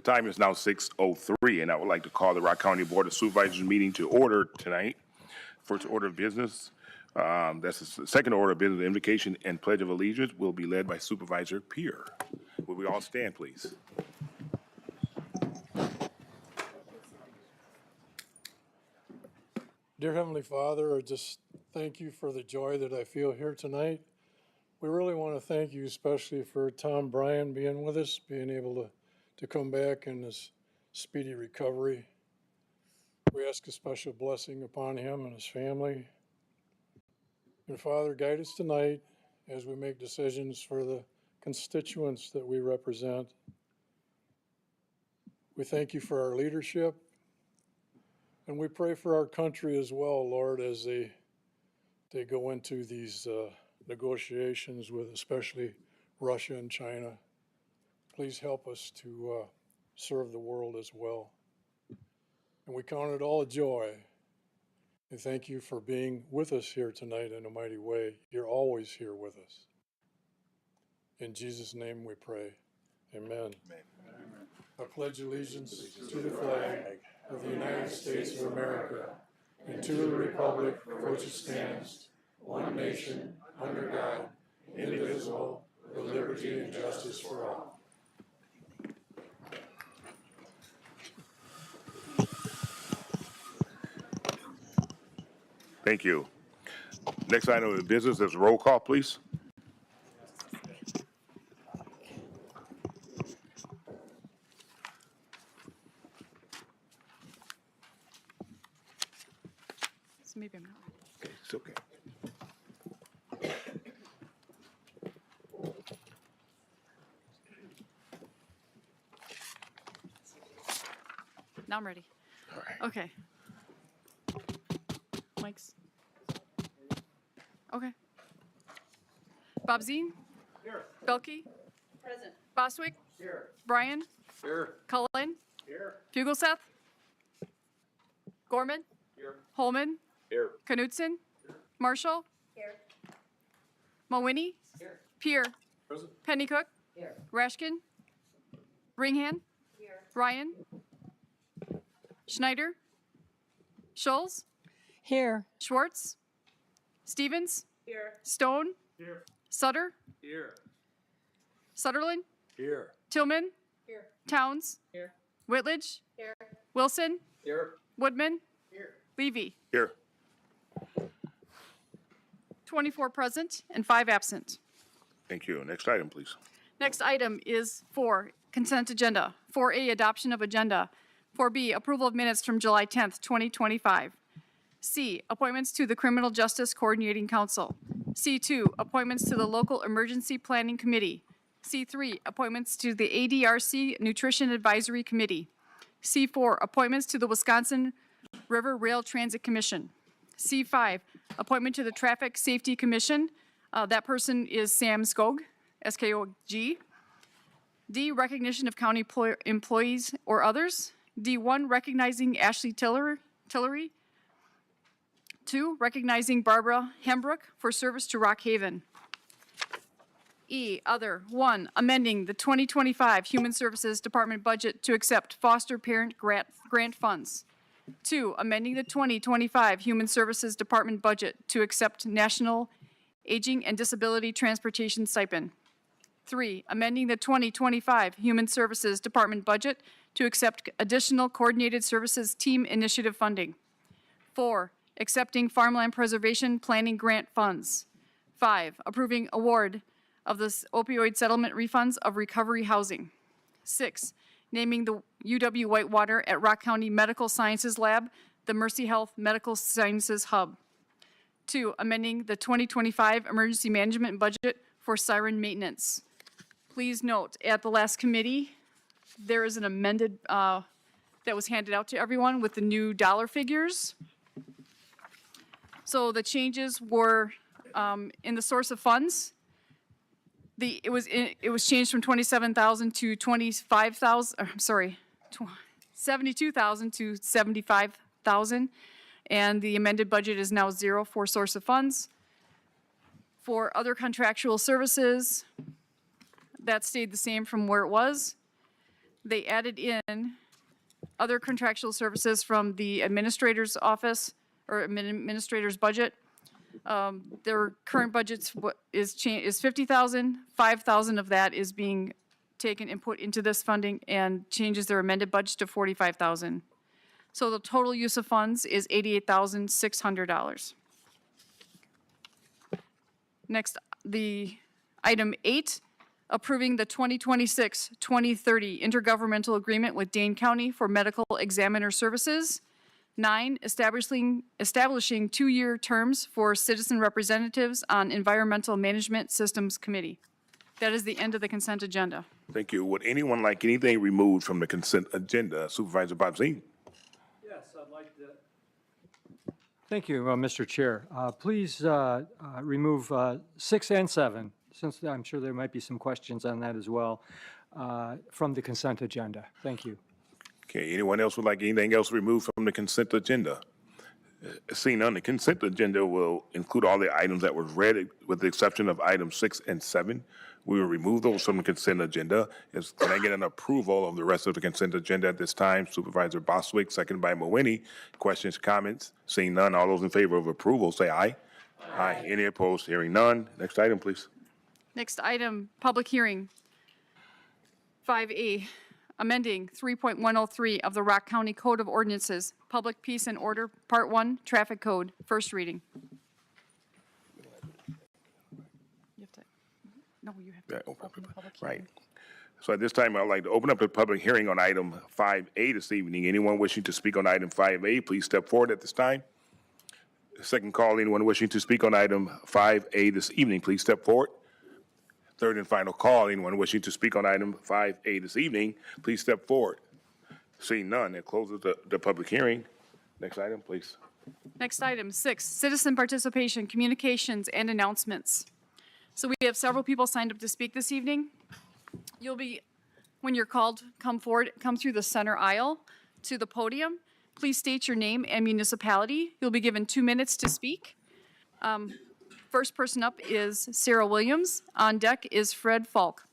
time is now 6:03, and I would like to call the Rock County Board of Supervisors meeting to order tonight. First order of business, that's the second order of business, the invocation and pledge of allegiance will be led by Supervisor Peer. Will we all stand, please? Dear Heavenly Father, I just thank you for the joy that I feel here tonight. We really want to thank you especially for Tom Bryan being with us, being able to come back in his speedy recovery. We ask a special blessing upon him and his family. And Father, guide us tonight as we make decisions for the constituents that we represent. We thank you for our leadership. And we pray for our country as well, Lord, as they go into these negotiations with especially Russia and China. Please help us to serve the world as well. And we count it all a joy. And thank you for being with us here tonight in a mighty way. You're always here with us. In Jesus' name we pray. Amen. Amen. I pledge allegiance to the flag of the United States of America and to the republic for which it stands, one nation, under God, indivisible, with liberty and justice for all. Thank you. Next item of business is roll call, please. So maybe I'm not. Okay, it's okay. Now I'm ready. All right. Okay. Mike's. Okay. Bob Zine? Here. Belkey? Present. Boswick? Here. Bryan? Here. Cullen? Here. Fugelseth? Gorman? Here. Holman? Here. Knutson? Marshall? Here. Mawhinney? Here. Peer? Present. Pennycook? Here. Rashkin? Ringhan? Here. Ryan? Schneider? Schulz? Here. Schwartz? Stevens? Here. Stone? Here. Sutter? Here. Sutherland? Here. Tillman? Here. Towns? Here. Whitledge? Here. Wilson? Here. Woodman? Here. Levy? Here. 24 present and 5 absent. Thank you. Next item, please. Next item is 4, consent agenda. 4A, adoption of agenda. 4B, approval of minutes from July 10th, 2025. C, appointments to the Criminal Justice Coordinating Council. C2, appointments to the Local Emergency Planning Committee. C3, appointments to the ADRC Nutrition Advisory Committee. C4, appointments to the Wisconsin River Rail Transit Commission. C5, appointment to the Traffic Safety Commission. That person is Sam Skog, S-K-O-G. D, recognition of county employees or others. D1, recognizing Ashley Tillery. 2, recognizing Barbara Hembrook for service to Rock Haven. E, other. 1, amending the 2025 Human Services Department budget to accept foster parent grant funds. 2, amending the 2025 Human Services Department budget to accept National Aging and Disability Transportation Stipend. 3, amending the 2025 Human Services Department budget to accept additional Coordinated Services Team Initiative funding. 4, accepting farmland preservation planning grant funds. 5, approving award of the opioid settlement refunds of recovery housing. 6, naming the UW Whitewater at Rock County Medical Sciences Lab the Mercy Health Medical Sciences Hub. 2, amending the 2025 emergency management budget for siren maintenance. Please note, at the last committee, there is an amended, that was handed out to everyone with the new dollar figures. So the changes were in the source of funds. It was changed from 27,000 to 25,000. I'm sorry, 72,000 to 75,000, and the amended budget is now 0 for source of funds. For other contractual services, that stayed the same from where it was. they added in other contractual services from the administrator's office or administrator's budget. Their current budget's is 50,000. 5,000 of that is being taken and put into this funding and changes their amended budget to 45,000. So the total use of funds is $88,600. Next, the item 8, approving the 2026-2030 intergovernmental agreement with Dane County for medical examiner services. 9, establishing 2-year terms for citizen representatives on Environmental Management Systems Committee. That is the end of the consent agenda. Thank you. Would anyone like anything removed from the consent agenda? Supervisor Bodzin? Yes, I'd like to. Thank you, Mr. Chair. Please remove 6 and 7, since I'm sure there might be some questions on that as well, from the consent agenda. Thank you. Okay, anyone else would like anything else removed from the consent agenda? Seeing none, the consent agenda will include all the items that were read, with the exception of items 6 and 7. We will remove those from the consent agenda. Can I get an approval of the rest of the consent agenda at this time? Supervisor Bostwick, seconded by Mawini. Questions, comments? Seeing none, all those in favor of approval, say aye. Aye. Any opposed? Hearing none. Next item, please. Next item, public hearing. 5A, amending 3.103 of the Rock County Code of Ordinances, Public Peace and Order, Part 1, Traffic Code, first reading. No, you have to open the public hearing. Right. So at this time, I'd like to open up the public hearing on item 5A this evening. Anyone wishing to speak on item 5A, please step forward at this time. Second call, anyone wishing to speak on item 5A this evening, please step forward. Third and final call, anyone wishing to speak on item 5A this evening, please step forward. Seeing none, that closes the public hearing. Next item, please. Next item, 6, citizen participation, communications, and announcements. So we have several people signed up to speak this evening. You'll be, when you're called, come forward, come through the center aisle to the podium. Please state your name and municipality. You'll be given 2 minutes to speak. First person up is Sarah Williams. On deck is Fred Falk.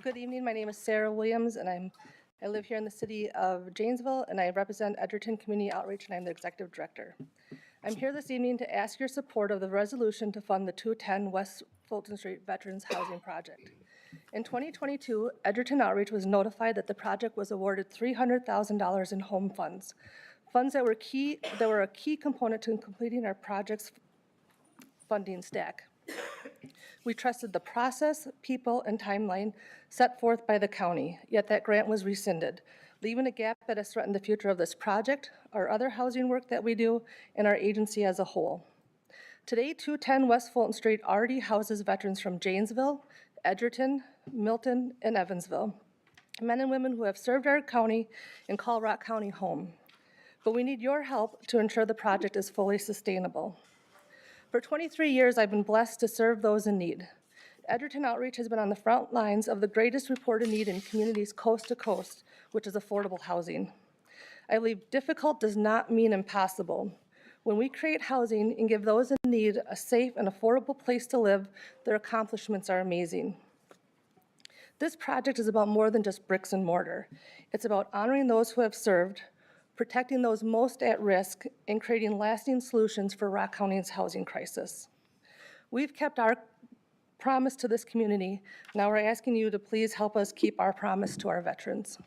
Good evening. My name is Sarah Williams, and I live here in the city of Janesville, and I represent Edgerton Community Outreach, and I'm the executive director. I'm here this evening to ask your support of the resolution to fund the 210 West Fulton Street Veterans Housing Project. In 2022, Edgerton Outreach was notified that the project was awarded $300,000 in home funds, funds that were a key component to completing our project's funding stack. We trusted the process, people, and timeline set forth by the county, yet that grant was rescinded, leaving a gap that has threatened the future of this project, our other housing work that we do, and our agency as a whole. Today, 210 West Fulton Street already houses veterans from Janesville, Edgerton, Milton, and Evansville, men and women who have served our county and call Rock County home. But we need your help to ensure the project is fully sustainable. For 23 years, I've been blessed to serve those in need. Edgerton Outreach has been on the front lines of the greatest reported need in communities coast to coast, which is affordable housing. I believe difficult does not mean impossible. When we create housing and give those in need a safe and affordable place to live, their accomplishments are amazing. This project is about more than just bricks and mortar. It's about honoring those who have served, protecting those most at risk, and creating lasting solutions for Rock County's housing crisis. We've kept our promise to this community. Now we're asking you to please help us keep our promise to our veterans.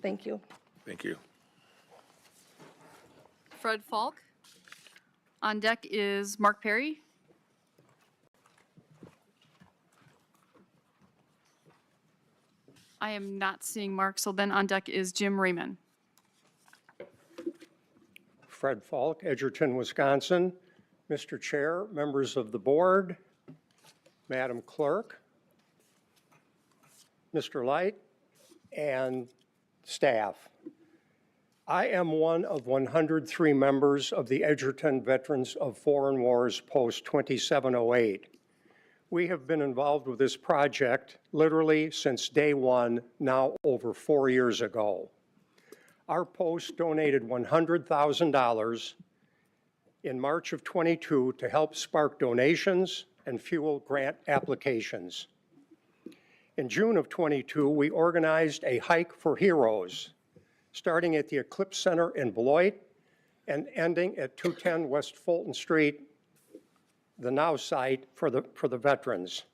Thank you. Thank you. Fred Falk. On deck is Mark Perry. I am not seeing Mark, so then on deck is Jim Raymond. Fred Falk, Edgerton, Wisconsin. Mr. Chair, members of the board, Madam Clerk, Mr. Light, and staff. I am one of 103 members of the Edgerton Veterans of Foreign Wars Post 2708. We have been involved with this project literally since day one, now over 4 years ago. Our post donated $100,000 in March of '22 to help spark donations and fuel grant applications. In June of '22, we organized a Hike for Heroes, starting at the Eclipse Center in Beloit and ending at 210 West Fulton Street, the now site for the veterans.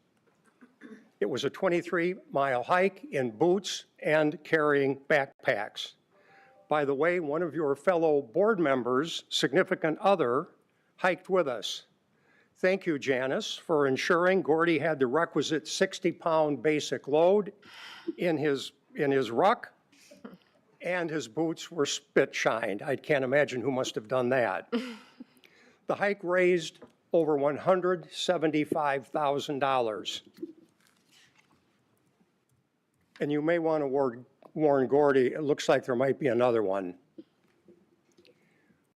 It was a 23-mile hike in boots and carrying backpacks. By the way, one of your fellow board members, significant other, hiked with us. Thank you, Janice, for ensuring Gordy had the requisite 60-pound basic load in his ruck, and his boots were spit shined. I can't imagine who must have done that. The hike raised over $175,000. And you may want to warn Gordy, it looks like there might be another one.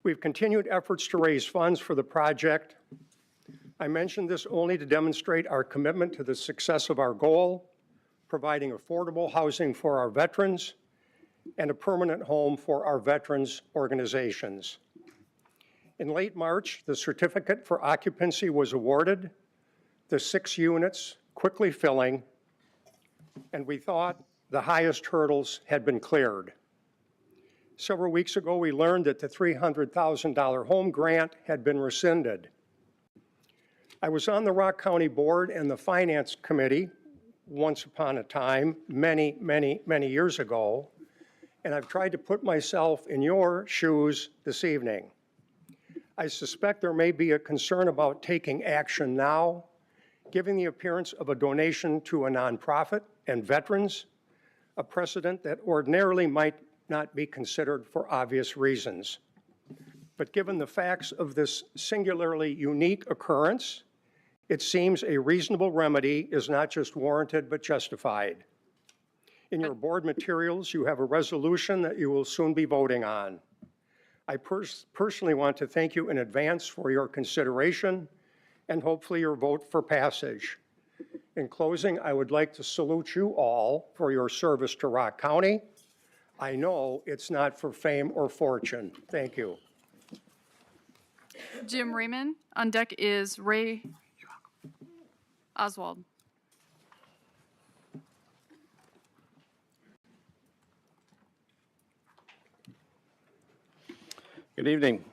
We've continued efforts to raise funds for the project. I mention this only to demonstrate our commitment to the success of our goal, providing affordable housing for our veterans and a permanent home for our veterans organizations. In late March, the certificate for occupancy was awarded, the 6 units quickly filling, and we thought the highest hurdles had been cleared. Several weeks ago, we learned that the $300,000 home grant had been rescinded. I was on the Rock County Board and the Finance Committee once upon a time, many, many, many years ago, and I've tried to put myself in your shoes this evening. I suspect there may be a concern about taking action now, giving the appearance of a donation to a nonprofit and veterans, a precedent that ordinarily might not be considered for obvious reasons. But given the facts of this singularly unique occurrence, it seems a reasonable remedy is not just warranted, but justified. In your board materials, you have a resolution that you will soon be voting on. I personally want to thank you in advance for your consideration and hopefully your vote for passage. In closing, I would like to salute you all for your service to Rock County. I know it's not for fame or fortune. Thank you. Jim Raymond. On deck is Ray Oswald. Good evening.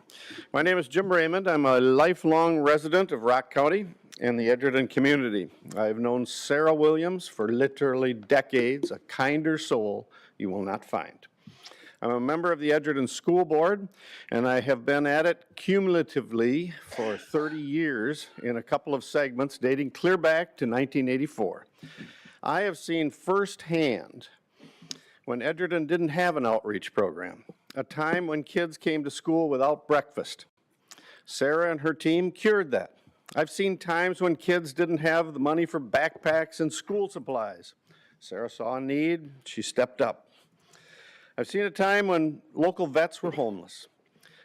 My name is Jim Raymond. I'm a lifelong resident of Rock County and the Edgerton community. I've known Sarah Williams for literally decades, a kinder soul you will not find. I'm a member of the Edgerton School Board, and I have been at it cumulatively for 30 years in a couple of segments dating clear back to 1984. I have seen firsthand when Edgerton didn't have an outreach program, a time when kids came to school without breakfast. Sarah and her team cured that. I've seen times when kids didn't have the money for backpacks and school supplies. Sarah saw a need, she stepped up. I've seen a time when local vets were homeless.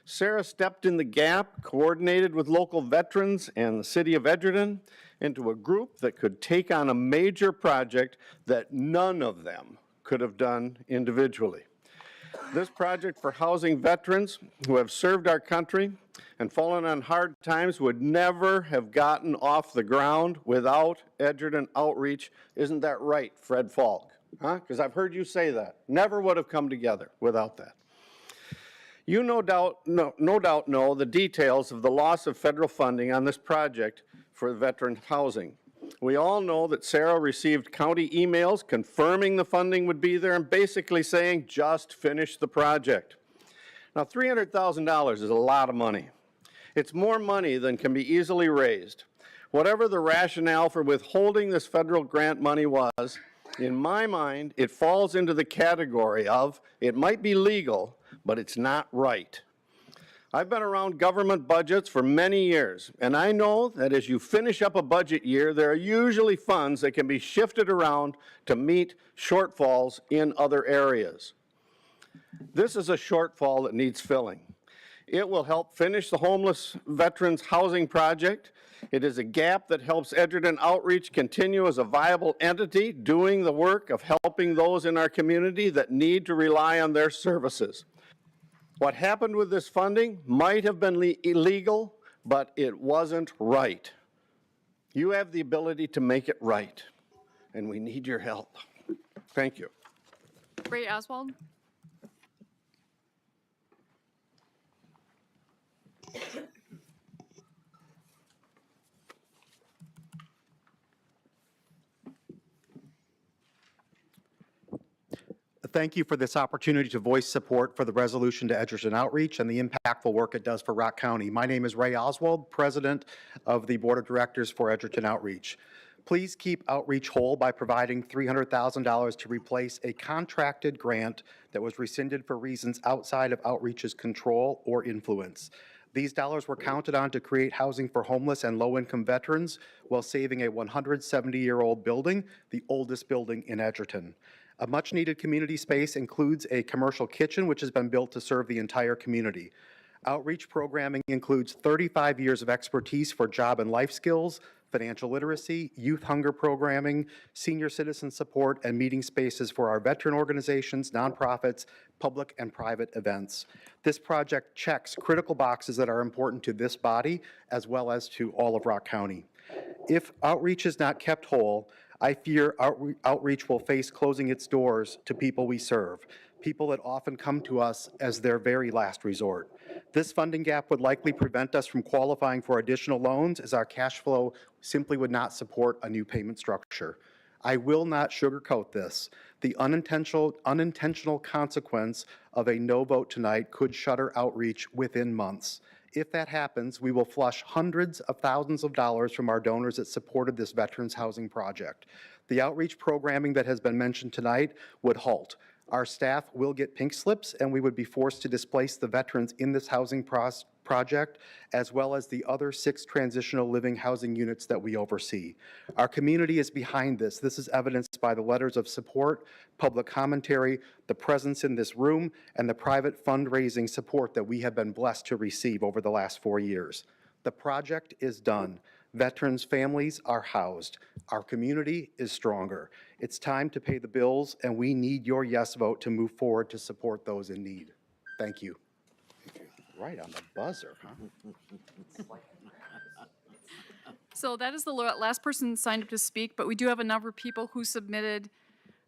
Sarah stepped in the gap, coordinated with local veterans and the city of Edgerton into a group that could take on a major project that none of them could have done individually. This project for housing veterans who have served our country and fallen on hard times would never have gotten off the ground without Edgerton outreach. Isn't that right, Fred Falk? Huh? Because I've heard you say that. Never would have come together without that. You no doubt know the details of the loss of federal funding on this project for veteran housing. We all know that Sarah received county emails confirming the funding would be there and basically saying, just finish the project. Now, $300,000 is a lot of money. It's more money than can be easily raised. Whatever the rationale for withholding this federal grant money was, in my mind, it falls into the category of, it might be legal, but it's not right. I've been around government budgets for many years, and I know that as you finish up a budget year, there are usually funds that can be shifted around to meet shortfalls in other areas. This is a shortfall that needs filling. It will help finish the homeless veterans housing project. It is a gap that helps Edgerton Outreach continue as a viable entity, doing the work of helping those in our community that need to rely on their services. What happened with this funding might have been illegal, but it wasn't right. You have the ability to make it right, and we need your help. Thank you. Ray Oswald. Thank you for this opportunity to voice support for the resolution to Edgerton Outreach and the impactful work it does for Rock County. My name is Ray Oswald, President of the Board of Directors for Edgerton Outreach. Please keep Outreach whole by providing $300,000 to replace a contracted grant that was rescinded for reasons outside of Outreach's control or influence. These dollars were counted on to create housing for homeless and low-income veterans while saving a 170-year-old building, the oldest building in Edgerton. A much-needed community space includes a commercial kitchen which has been built to serve the entire community. Outreach programming includes 35 years of expertise for job and life skills, financial literacy, youth hunger programming, senior citizen support, and meeting spaces for our veteran organizations, nonprofits, public and private events. This project checks critical boxes that are important to this body as well as to all of Rock County. If Outreach is not kept whole, I fear Outreach will face closing its doors to people we serve, people that often come to us as their very last resort. This funding gap would likely prevent us from qualifying for additional loans as our cash flow simply would not support a new payment structure. I will not sugarcoat this. The unintentional consequence of a no vote tonight could shutter Outreach within months. If that happens, we will flush hundreds of thousands of dollars from our donors that supported this veterans housing project. The outreach programming that has been mentioned tonight would halt. Our staff will get pink slips, and we would be forced to displace the veterans in this housing project, as well as the other 6 transitional living housing units that we oversee. Our community is behind this. This is evidenced by the letters of support, public commentary, the presence in this room, and the private fundraising support that we have been blessed to receive over the last 4 years. The project is done. Veterans' families are housed. Our community is stronger. It's time to pay the bills, and we need your yes vote to move forward to support those in need. Thank you. Right on the buzzer, huh? So that is the last person signed up to speak, but we do have a number of people who submitted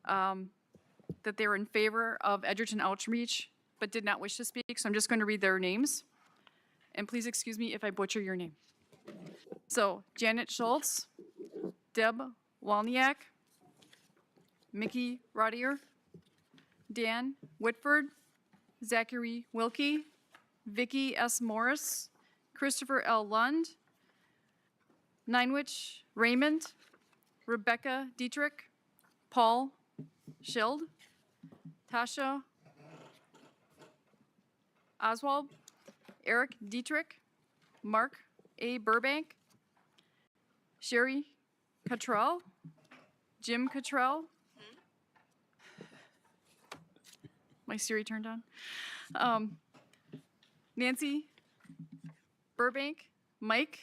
that they're in favor of Edgerton Outreach, but did not wish to speak, so I'm just going to read their names. And please excuse me if I butcher your name. So, Janet Schultz, Deb Walniak, Mickey Rodier, Dan Whitford, Zachary Wilkie, Vicki S. Morris, Christopher L. Lund, Ninewich Raymond, Rebecca Dietrich, Paul Schild, Tasha Oswald, Eric Dietrich, Mark A. Burbank, Sherry Cottrell, Jim Cottrell. My Siri turned on. Nancy Burbank, Mike.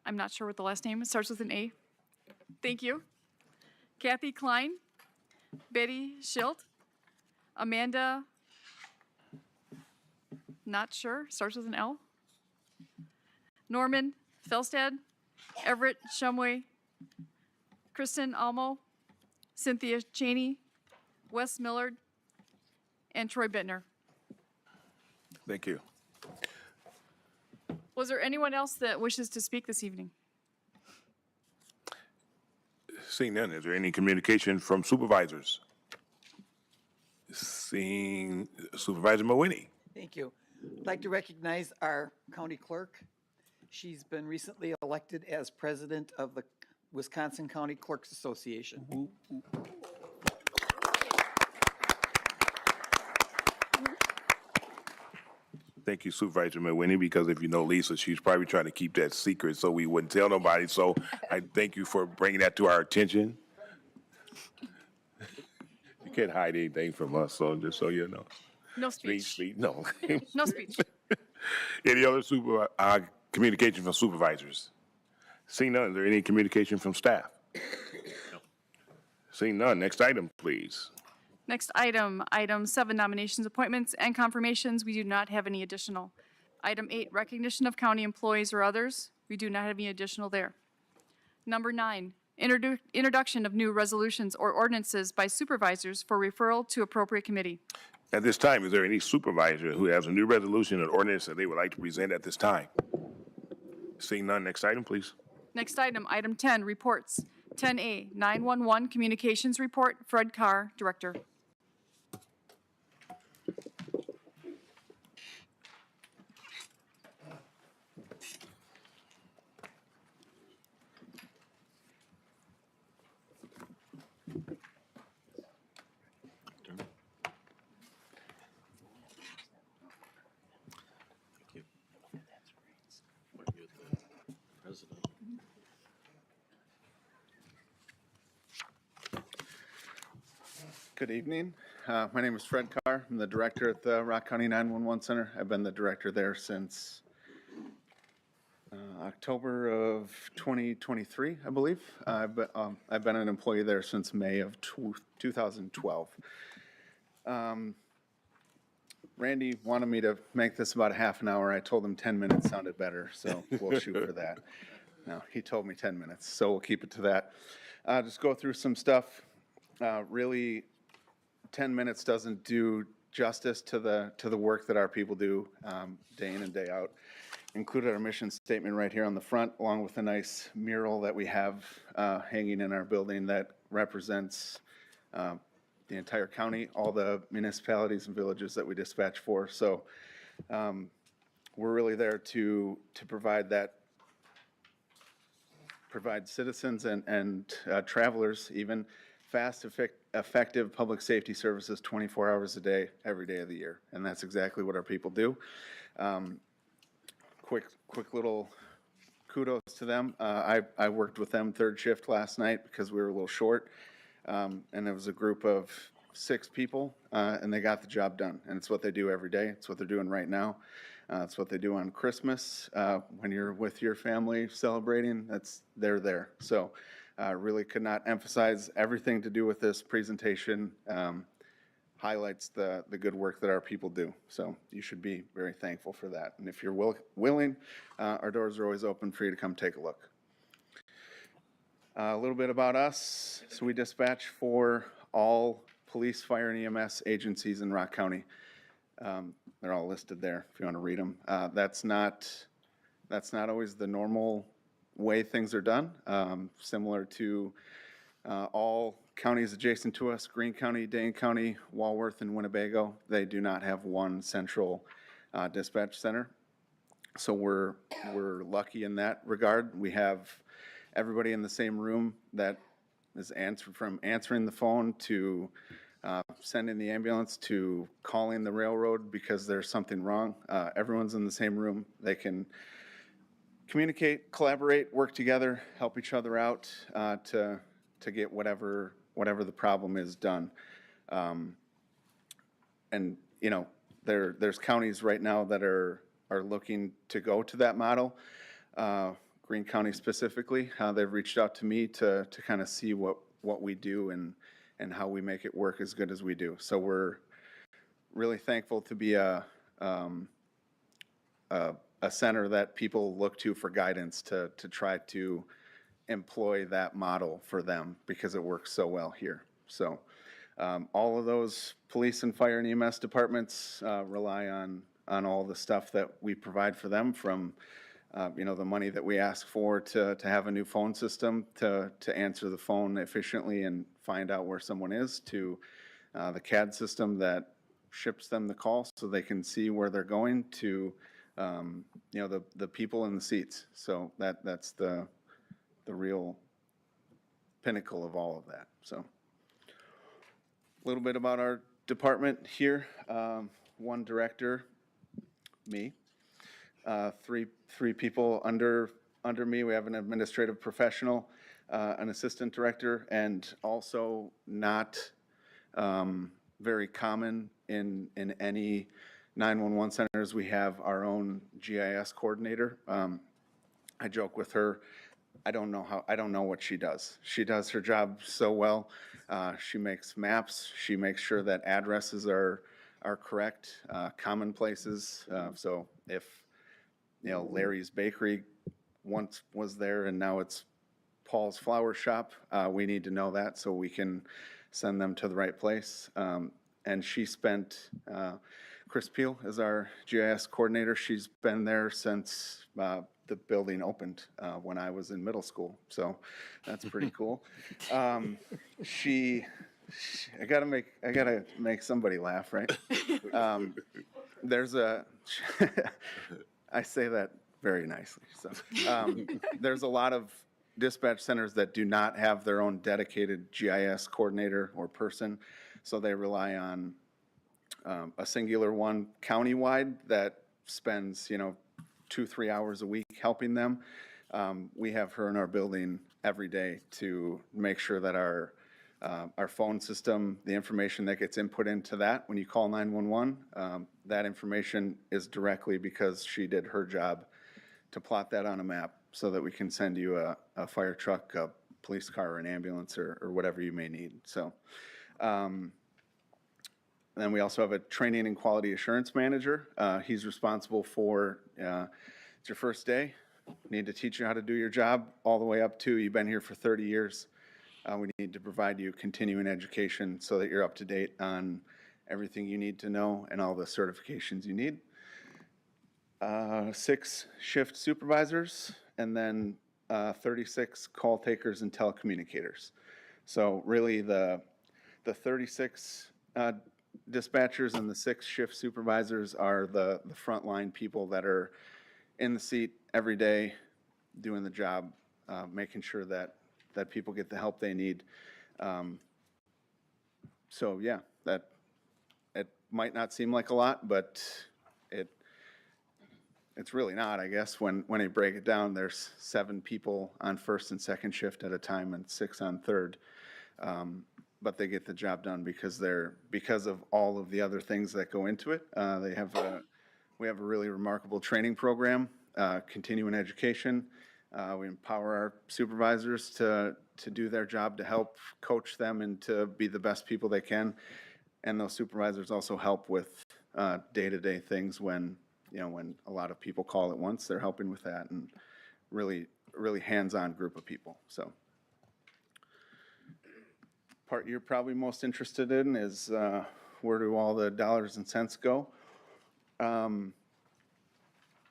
I'm not sure what the last name is. Starts with an A. Thank you. Kathy Klein, Betty Schilt, Amanda, not sure, starts with an L. Norman Felstad, Everett Shumway, Kristen Almo, Cynthia Cheney, Wes Millard, and Troy Bittner. Thank you. Was there anyone else that wishes to speak this evening? Seeing none, is there any communication from supervisors? Seeing Supervisor Mawini. Thank you. I'd like to recognize our county clerk. She's been recently elected as president of the Wisconsin County Clerks Association. Thank you, Supervisor Mawini, because if you know Lisa, she's probably trying to keep that secret so we wouldn't tell nobody. So I thank you for bringing that to our attention. You can't hide anything from us, so just so you know. No speech. No. No speech. Any other communication from supervisors? Seeing none, is there any communication from staff? Seeing none, next item, please. Next item, item 7, nominations, appointments, and confirmations. We do not have any additional. Item 8, recognition of county employees or others. We do not have any additional there. Number 9, introduction of new resolutions or ordinances by supervisors for referral to appropriate committee. At this time, is there any supervisor who has a new resolution or ordinance that they would like to present at this time? Seeing none, next item, please. Next item, item 10, reports. 10A, 911 communications report. Fred Carr, Director. Good evening. My name is Fred Carr. I'm the director at the Rock County 911 Center. I've been the director there since October of 2023, I believe. I've been an employee there since May of 2012. Randy wanted me to make this about a half an hour. I told him 10 minutes sounded better, so we'll shoot for that. No, he told me 10 minutes, so we'll keep it to that. Just go through some stuff. Really, 10 minutes doesn't do justice to the work that our people do day in and day out. Included our mission statement right here on the front, along with a nice mural that we have hanging in our building that represents the entire county, all the municipalities and villages that we dispatch for. So we're really there to provide that, provide citizens and travelers even fast, effective public safety services 24 hours a day, every day of the year. And that's exactly what our people do. Quick little kudos to them. I worked with them third shift last night because we were a little short. And it was a group of 6 people, and they got the job done. And it's what they do every day. It's what they're doing right now. It's what they do on Christmas. When you're with your family celebrating, they're there. So really could not emphasize everything to do with this presentation. Highlights the good work that our people do. So you should be very thankful for that. And if you're willing, our doors are always open for you to come take a look. A little bit about us. So we dispatch for all police, fire, and EMS agencies in Rock County. They're all listed there if you want to read them. That's not always the normal way things are done. Similar to all counties adjacent to us, Greene County, Dane County, Walworth, and Winnebago, they do not have one central dispatch center. So we're lucky in that regard. We have everybody in the same room that is from answering the phone to sending the ambulance to calling the railroad because there's something wrong. Everyone's in the same room. They can communicate, collaborate, work together, help each other out to get whatever the problem is done. And you know, there's counties right now that are looking to go to that model. Greene County specifically, they've reached out to me to kind of see what we do and how we make it work as good as we do. So we're really thankful to be a center that people look to for guidance to try to employ that model for them because it works so well here. So all of those police and fire and EMS departments rely on all the stuff that we provide for them, from you know, the money that we ask for to have a new phone system to answer the phone efficiently and find out where someone is, to the CAD system that ships them the call so they can see where they're going, to you know, the people in the seats. So that's the real pinnacle of all of that. So a little bit about our department here. One director, me. Three people under me. We have an administrative professional, an assistant director, and also not very common in any 911 centers, we have our own GIS coordinator. I joke with her, I don't know what she does. She does her job so well. She makes maps, she makes sure that addresses are correct, common places. So if, Larry's Bakery once was there and now it's Paul's Flower Shop, we need to know that so we can send them to the right place. And she spent, Chris Peel is our GIS coordinator. She's been there since the building opened when I was in middle school. So that's pretty cool. I gotta make somebody laugh, right? I say that very nicely. So there's a lot of dispatch centers that do not have their own dedicated GIS coordinator or person. So they rely on a singular one countywide that spends, 2-3 hours a week helping them. We have her in our building every day to make sure that our phone system, the information that gets input into that when you call 911, that information is directly because she did her job to plot that on a map so that we can send you a fire truck, a police car, or an ambulance, or whatever you may need. So, then we also have a training and quality assurance manager. He's responsible for, it's your first day, need to teach you how to do your job, all the way up to you've been here for 30 years. We need to provide you continuing education so that you're up to date on everything you need to know and all the certifications you need. 6 shift supervisors, and then 36 call takers and telecommunicators. So really the 36 dispatchers and the 6 shift supervisors are the frontline people that are in the seat every day doing the job, making sure that people get the help they need. So yeah, that it might not seem like a lot, but it's really not, I guess. When you break it down, there's 7 people on first and second shift at a time and 6 on third. But they get the job done because of all of the other things that go into it. We have a really remarkable training program, continuing education. We empower our supervisors to do their job, to help coach them and to be the best people they can. And those supervisors also help with day-to-day things when a lot of people call at once, they're helping with that, and really hands-on group of people. So part you're probably most interested in is where do all the dollars and cents go? I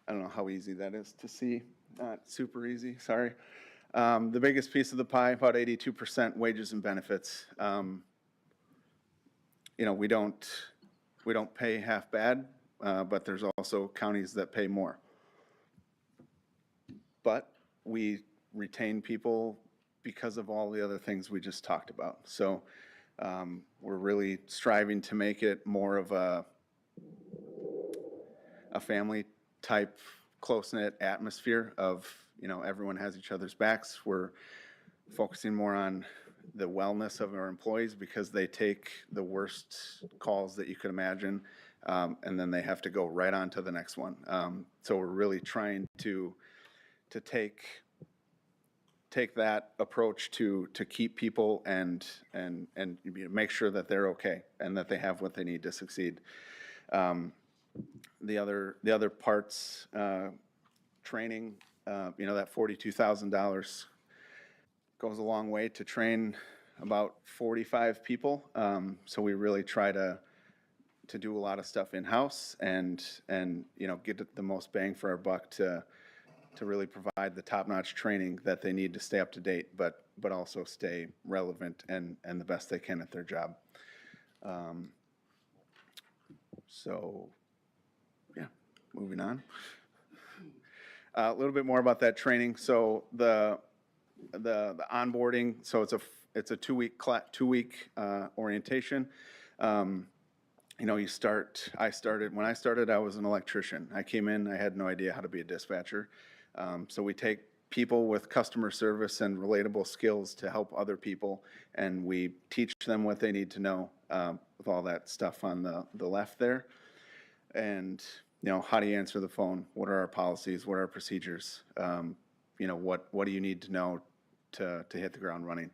don't know how easy that is to see. Not super easy, sorry. The biggest piece of the pie, about 82% wages and benefits. We don't pay half bad, but there's also counties that pay more. But we retain people because of all the other things we just talked about. So we're really striving to make it more of a family type, close-knit atmosphere of, everyone has each other's backs. We're focusing more on the wellness of our employees because they take the worst calls that you could imagine, and then they have to go right on to the next one. So we're really trying to take that approach to keep people and make sure that they're okay and that they have what they need to succeed. The other parts, training, that $42,000 goes a long way to train about 45 people. So we really try to do a lot of stuff in-house and get the most bang for our buck to really provide the top-notch training that they need to stay up to date, but also stay relevant and the best they can at their job. So, yeah, moving on. A little bit more about that training. So the onboarding. So it's a 2-week orientation. When I started, I was an electrician. I came in, I had no idea how to be a dispatcher. So we take people with customer service and relatable skills to help other people, and we teach them what they need to know with all that stuff on the left there. And, you know, how do you answer the phone? What are our policies? What are our procedures? You know, what do you need to know to hit the ground running?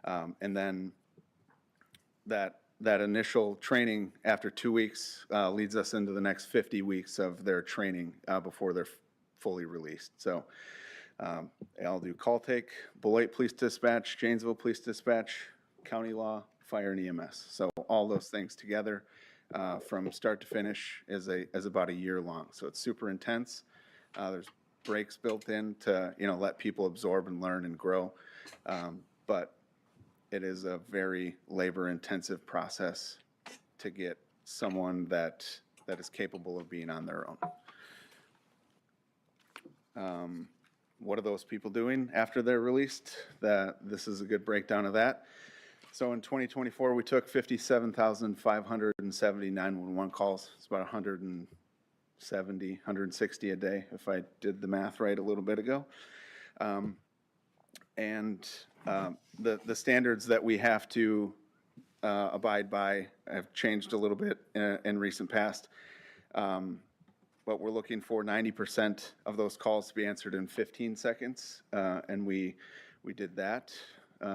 And then that initial training after 2 weeks leads us into the next 50 weeks of their training before they're fully released. So I'll do call take, Beloit Police Dispatch, Janesville Police Dispatch, County Law, Fire, and EMS. So all those things together from start to finish is about a year long. So it's super intense. There's breaks built in to, you know, let people absorb and learn and grow. But it is a very labor-intensive process to get someone that is capable of being on their own. What are those people doing after they're released? This is a good breakdown of that. So in 2024, we took 57,570 911 calls. It's about 170, 160 a day, if I did the math right a little bit ago. The standards that we have to abide by have changed a little bit in recent past. But we're looking for 90% of those calls to be answered in 15 seconds, and we did that.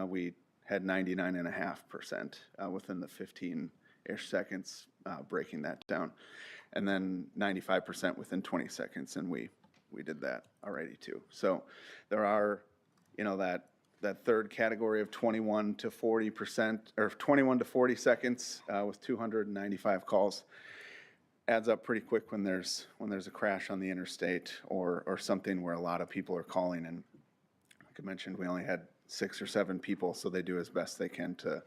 We had 99.5% within the 15-ish seconds, breaking that down. And then 95% within 20 seconds, and we did that already too. So there are, you know, that third category of 21 to 40%, or 21 to 40 seconds with 295 calls. Adds up pretty quick when there's a crash on the interstate or something where a lot of people are calling. And like I mentioned, we only had 6 or 7 people, so they do as best they can to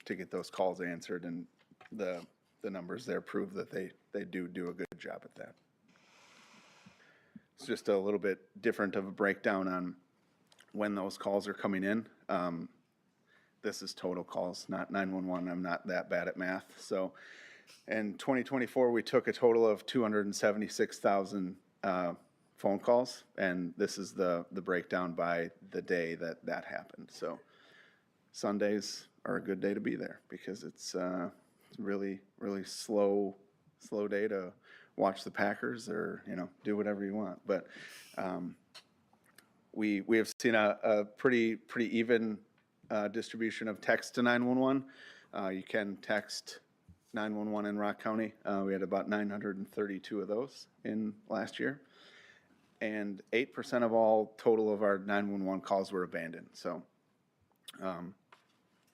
get those calls answered. And the numbers there prove that they do a good job at that. It's just a little bit different of a breakdown on when those calls are coming in. This is total calls, not 911. I'm not that bad at math. So in 2024, we took a total of 276,000 phone calls, and this is the breakdown by the day that happened. So Sundays are a good day to be there because it's really, really slow day to watch the Packers or, you know, do whatever you want. But we have seen a pretty even distribution of text to 911. You can text 911 in Rock County. We had about 932 of those in last year. And 8% of all total of our 911 calls were abandoned. So you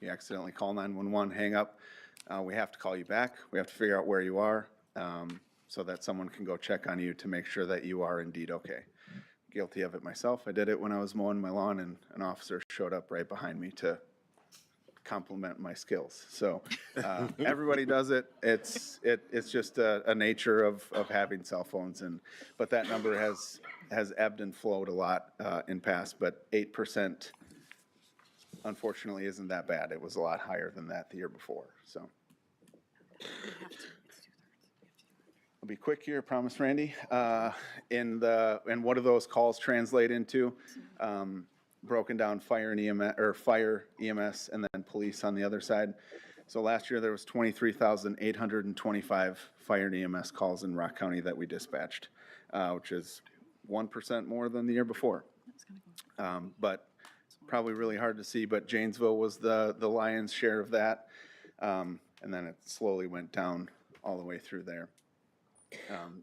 accidentally call 911, hang up, we have to call you back. We have to figure out where you are so that someone can go check on you to make sure that you are indeed okay. Guilty of it myself. I did it when I was mowing my lawn and an officer showed up right behind me to compliment my skills. So everybody does it. It's just a nature of having cell phones, but that number has ebbed and flowed a lot in past, but 8% unfortunately isn't that bad. It was a lot higher than that the year before. So I'll be quick here, promise, Randy. And what do those calls translate into? Broken down fire and EMS, or fire, EMS, and then police on the other side. So last year there was 23,825 fire and EMS calls in Rock County that we dispatched, which is 1% more than the year before. But probably really hard to see, but Janesville was the lion's share of that. And then it slowly went down all the way through there.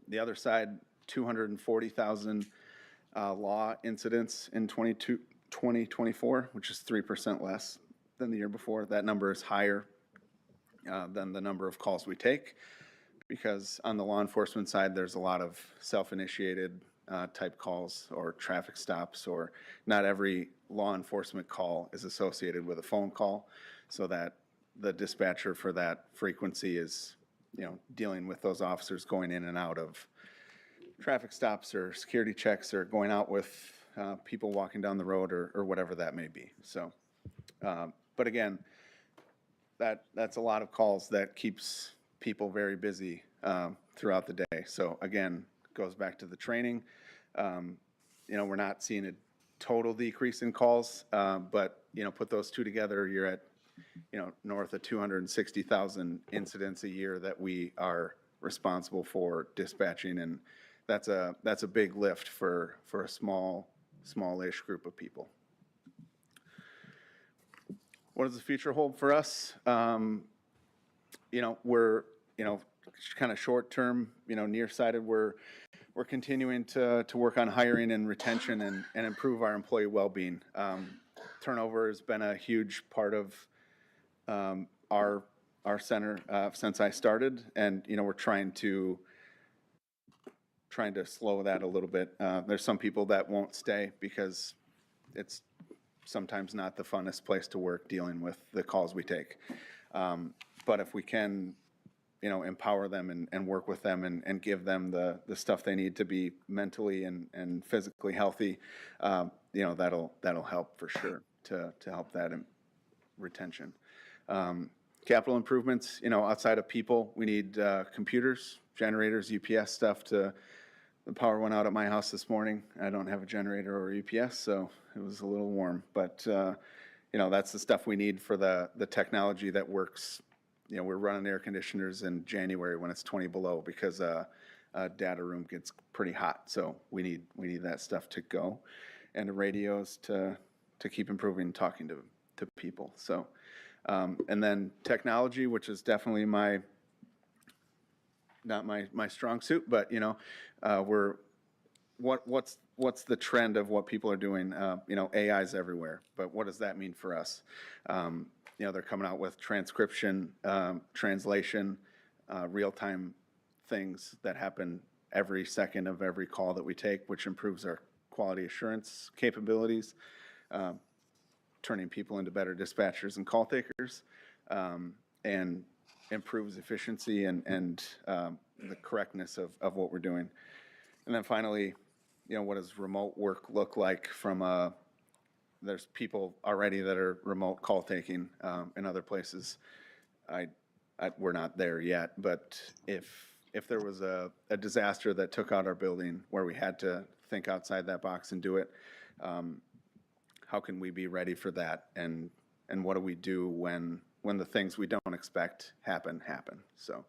The other side, 240,000 law incidents in 2024, which is 3% less than the year before. That number is higher than the number of calls we take, because on the law enforcement side, there's a lot of self-initiated type calls or traffic stops, or not every law enforcement call is associated with a phone call, so that the dispatcher for that frequency is, you know, dealing with those officers going in and out of traffic stops or security checks, or going out with people walking down the road, or whatever that may be. So, but again, that's a lot of calls that keeps people very busy throughout the day. So again, goes back to the training. You know, we're not seeing a total decrease in calls, but, you know, put those two together, you're at, you know, north of 260,000 incidents a year that we are responsible for dispatching, and that's a big lift for a smallish group of people. What does the future hold for us? We're, kind of short-term, nearsighted. We're continuing to work on hiring and retention and improve our employee well-being. Turnover has been a huge part of our center since I started, and, we're trying to slow that a little bit. There's some people that won't stay because it's sometimes not the funnest place to work dealing with the calls we take. But if we can, empower them and work with them and give them the stuff they need to be mentally and physically healthy, that'll help for sure to help that retention. Capital improvements, outside of people, we need computers, generators, UPS stuff the power went out at my house this morning. I don't have a generator or UPS, so it was a little warm. But, that's the stuff we need for the technology that works. We're running air conditioners in January when it's 20 below because a data room gets pretty hot. So we need that stuff to go, and the radios to keep improving talking to people. So, and then technology, which is definitely not my strong suit, but what's the trend of what people are doing? AI's everywhere, but what does that mean for us? They're coming out with transcription, translation, real-time things that happen every second of every call that we take, which improves our quality assurance capabilities, turning people into better dispatchers and call takers, and improves efficiency and the correctness of what we're doing. And then finally, what does remote work look like from there's people already that are remote call taking in other places. We're not there yet, but if there was a disaster that took out our building where we had to think outside that box and do it, how can we be ready for that? And what do we do when the things we don't expect happen? So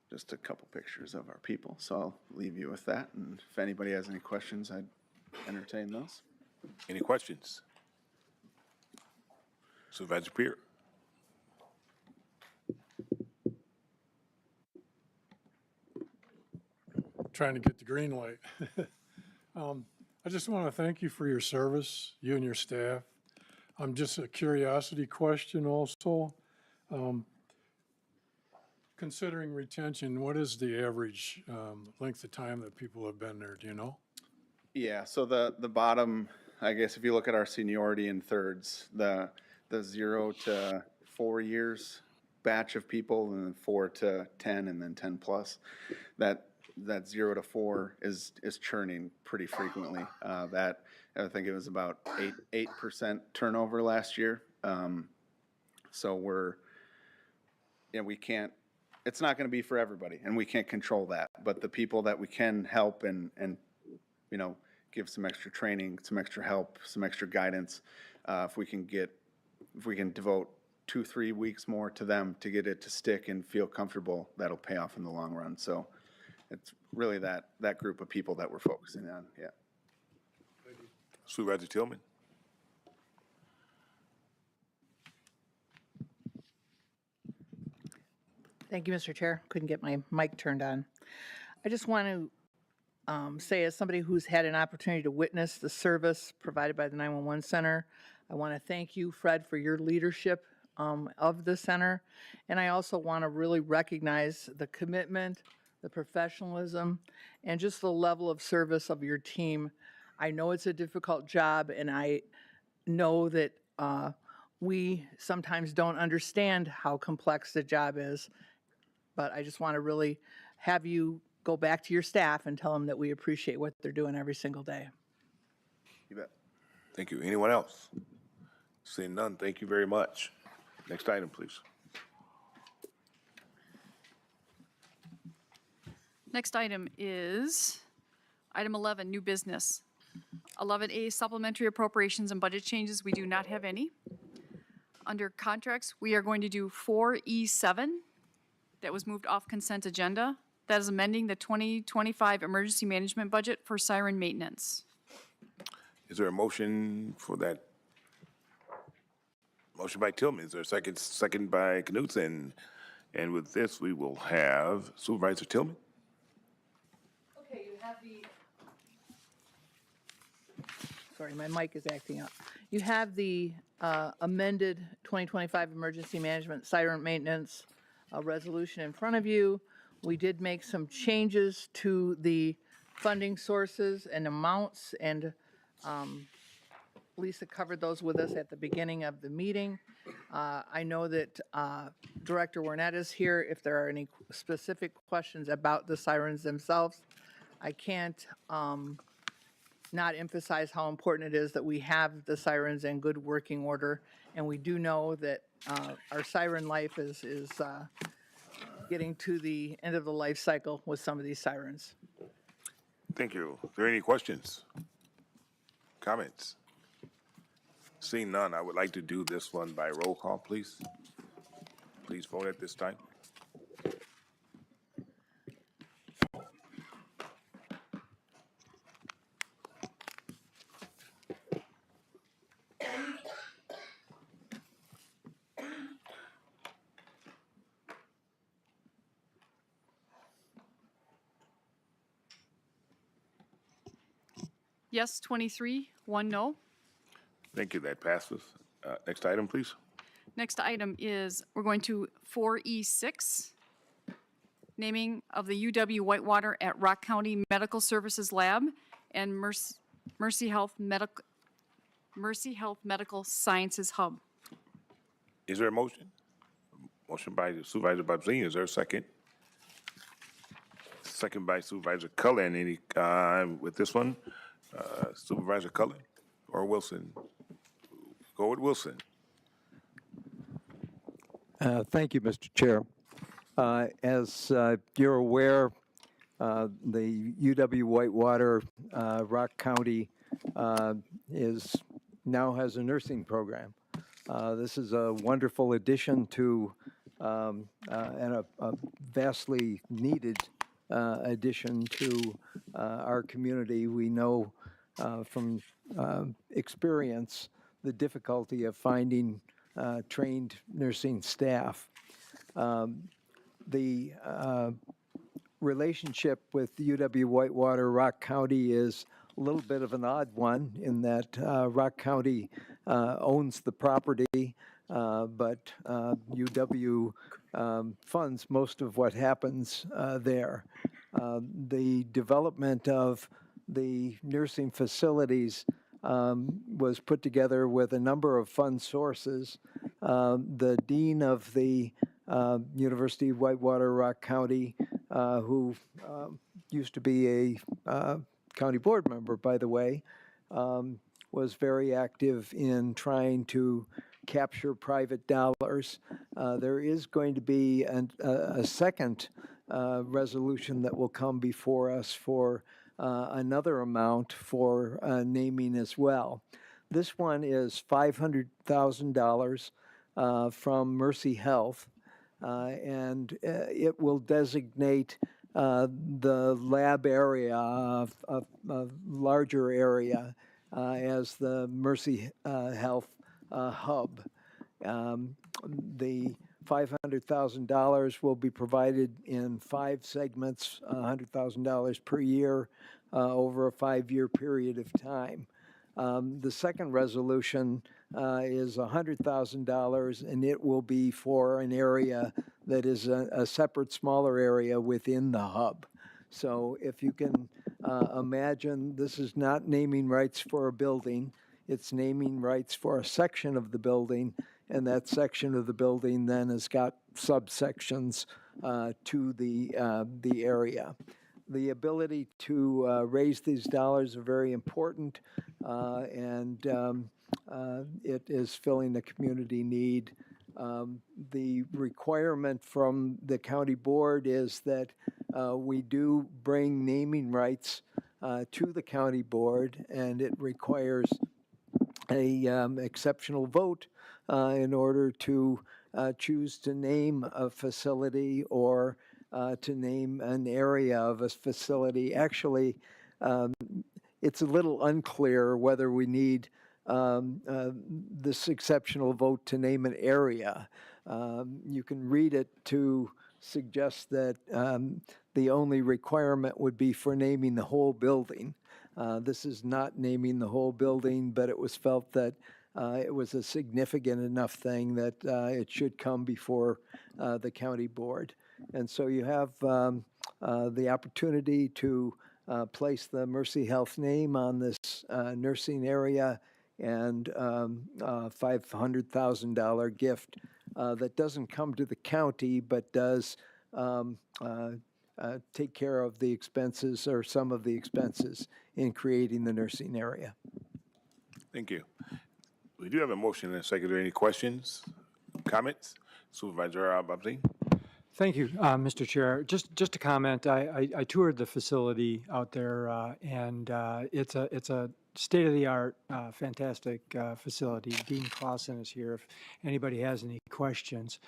just a couple pictures of our people. So I'll leave you with that. And if anybody has any questions, I'd entertain those. Any questions? Supervisor Peer. Trying to get the green light. I just want to thank you for your service, you and your staff. Just a curiosity question also. Considering retention, what is the average length of time that people have been there, do you know? Yeah, so the bottom, I guess if you look at our seniority in thirds, the 0 to 4 years batch of people, and then 4 to 10, and then 10 plus, that 0 to 4 is churning pretty frequently. That I think it was about 8% turnover last year. So we can't. It's not going to be for everybody, and we can't control that. But the people that we can help and give some extra training, some extra help, some extra guidance, if we can devote 2-3 weeks more to them to get it to stick and feel comfortable, that'll pay off in the long run. So it's really that group of people that we're focusing on. Yeah. Supervisor Tillman. Thank you, Mr. Chair. Couldn't get my mic turned on. I just want to say, as somebody who's had an opportunity to witness the service provided by the 911 Center, I want to thank you, Fred, for your leadership of the center. And I also want to really recognize the commitment, the professionalism, and just the level of service of your team. I know it's a difficult job, and I know that we sometimes don't understand how complex the job is. But I just want to really have you go back to your staff and tell them that we appreciate what they're doing every single day. You bet. Thank you. Anyone else? Seeing none, thank you very much. Next item, please. Next item is item 11, new business. 11A, supplementary appropriations and budget changes. We do not have any. under contracts, we are going to do 4E7 that was moved off consent agenda. That is amending the 2025 emergency management budget for siren maintenance. Is there a motion for that? Motion by Tillman. Is there a second? Second by Knutson. And with this, we will have Supervisor Tillman. Okay, you have the. Sorry, my mic is acting up. You have the amended 2025 emergency management siren maintenance resolution in front of you. We did make some changes to the funding sources and amounts, and Lisa covered those with us at the beginning of the meeting. I know that Director Warnett is here if there are any specific questions about the sirens themselves. I can't not emphasize how important it is that we have the sirens in good working order, and we do know that our siren life is getting to the end of the life cycle with some of these sirens. Thank you. Are there any questions? Comments? Seeing none, I would like to do this one by roll call, please. Please vote at this time. Yes, 23, 1 no. Thank you. That passes. Next item, please. Next item is, we're going to 4E6, naming of the UW Whitewater at Rock County Medical Services Lab and Mercy Health Medical Sciences Hub. Is there a motion? Motion by Supervisor Babzine. Is there a second? Second by Supervisor Cullen. Any, with this one? Supervisor Cullen or Wilson? Go with Wilson. Thank you, Mr. Chair. As you're aware, the UW Whitewater Rock County now has a nursing program. This is a wonderful addition to and a vastly needed addition to our community. We know from experience the difficulty of finding trained nursing staff. The relationship with UW Whitewater Rock County is a little bit of an odd one in that Rock County owns the property, but UW funds most of what happens there. The development of the nursing facilities was put together with a number of fund sources. The dean of the University of Whitewater Rock County, who used to be a county board member, by the way, was very active in trying to capture private dollars. There is going to be a second resolution that will come before us for another amount for naming as well. This one is $500,000 from Mercy Health, and it will designate the lab area, a larger area, as the Mercy Health hub. The $500,000 will be provided in 5 segments, $100,000 per year over a 5-year period of time. The second resolution is $100,000, and it will be for an area that is a separate, smaller area within the hub. So if you can imagine, this is not naming rights for a building, it's naming rights for a section of the building, and that section of the building then has got subsections to the area. The ability to raise these dollars are very important, and it is filling the community need. The requirement from the county board is that we do bring naming rights to the county board, and it requires exceptional vote in order to choose to name a facility or to name an area of a facility. Actually, it's a little unclear whether we need this exceptional vote to name an area. You can read it to suggest that the only requirement would be for naming the whole building. This is not naming the whole building, but it was felt that it was a significant enough thing that it should come before the county board. And so you have the opportunity to place the Mercy Health name on this nursing area and $500,000 gift that doesn't come to the county, but does take care of the expenses or some of the expenses in creating the nursing area. Thank you. We do have a motion and a second. Are there any questions, comments? Supervisor Ababsi? Thank you, Mr. Chair. Just a comment. I toured the facility out there, and it's a state-of-the-art, fantastic facility. Dean Clausen is here if anybody has any questions.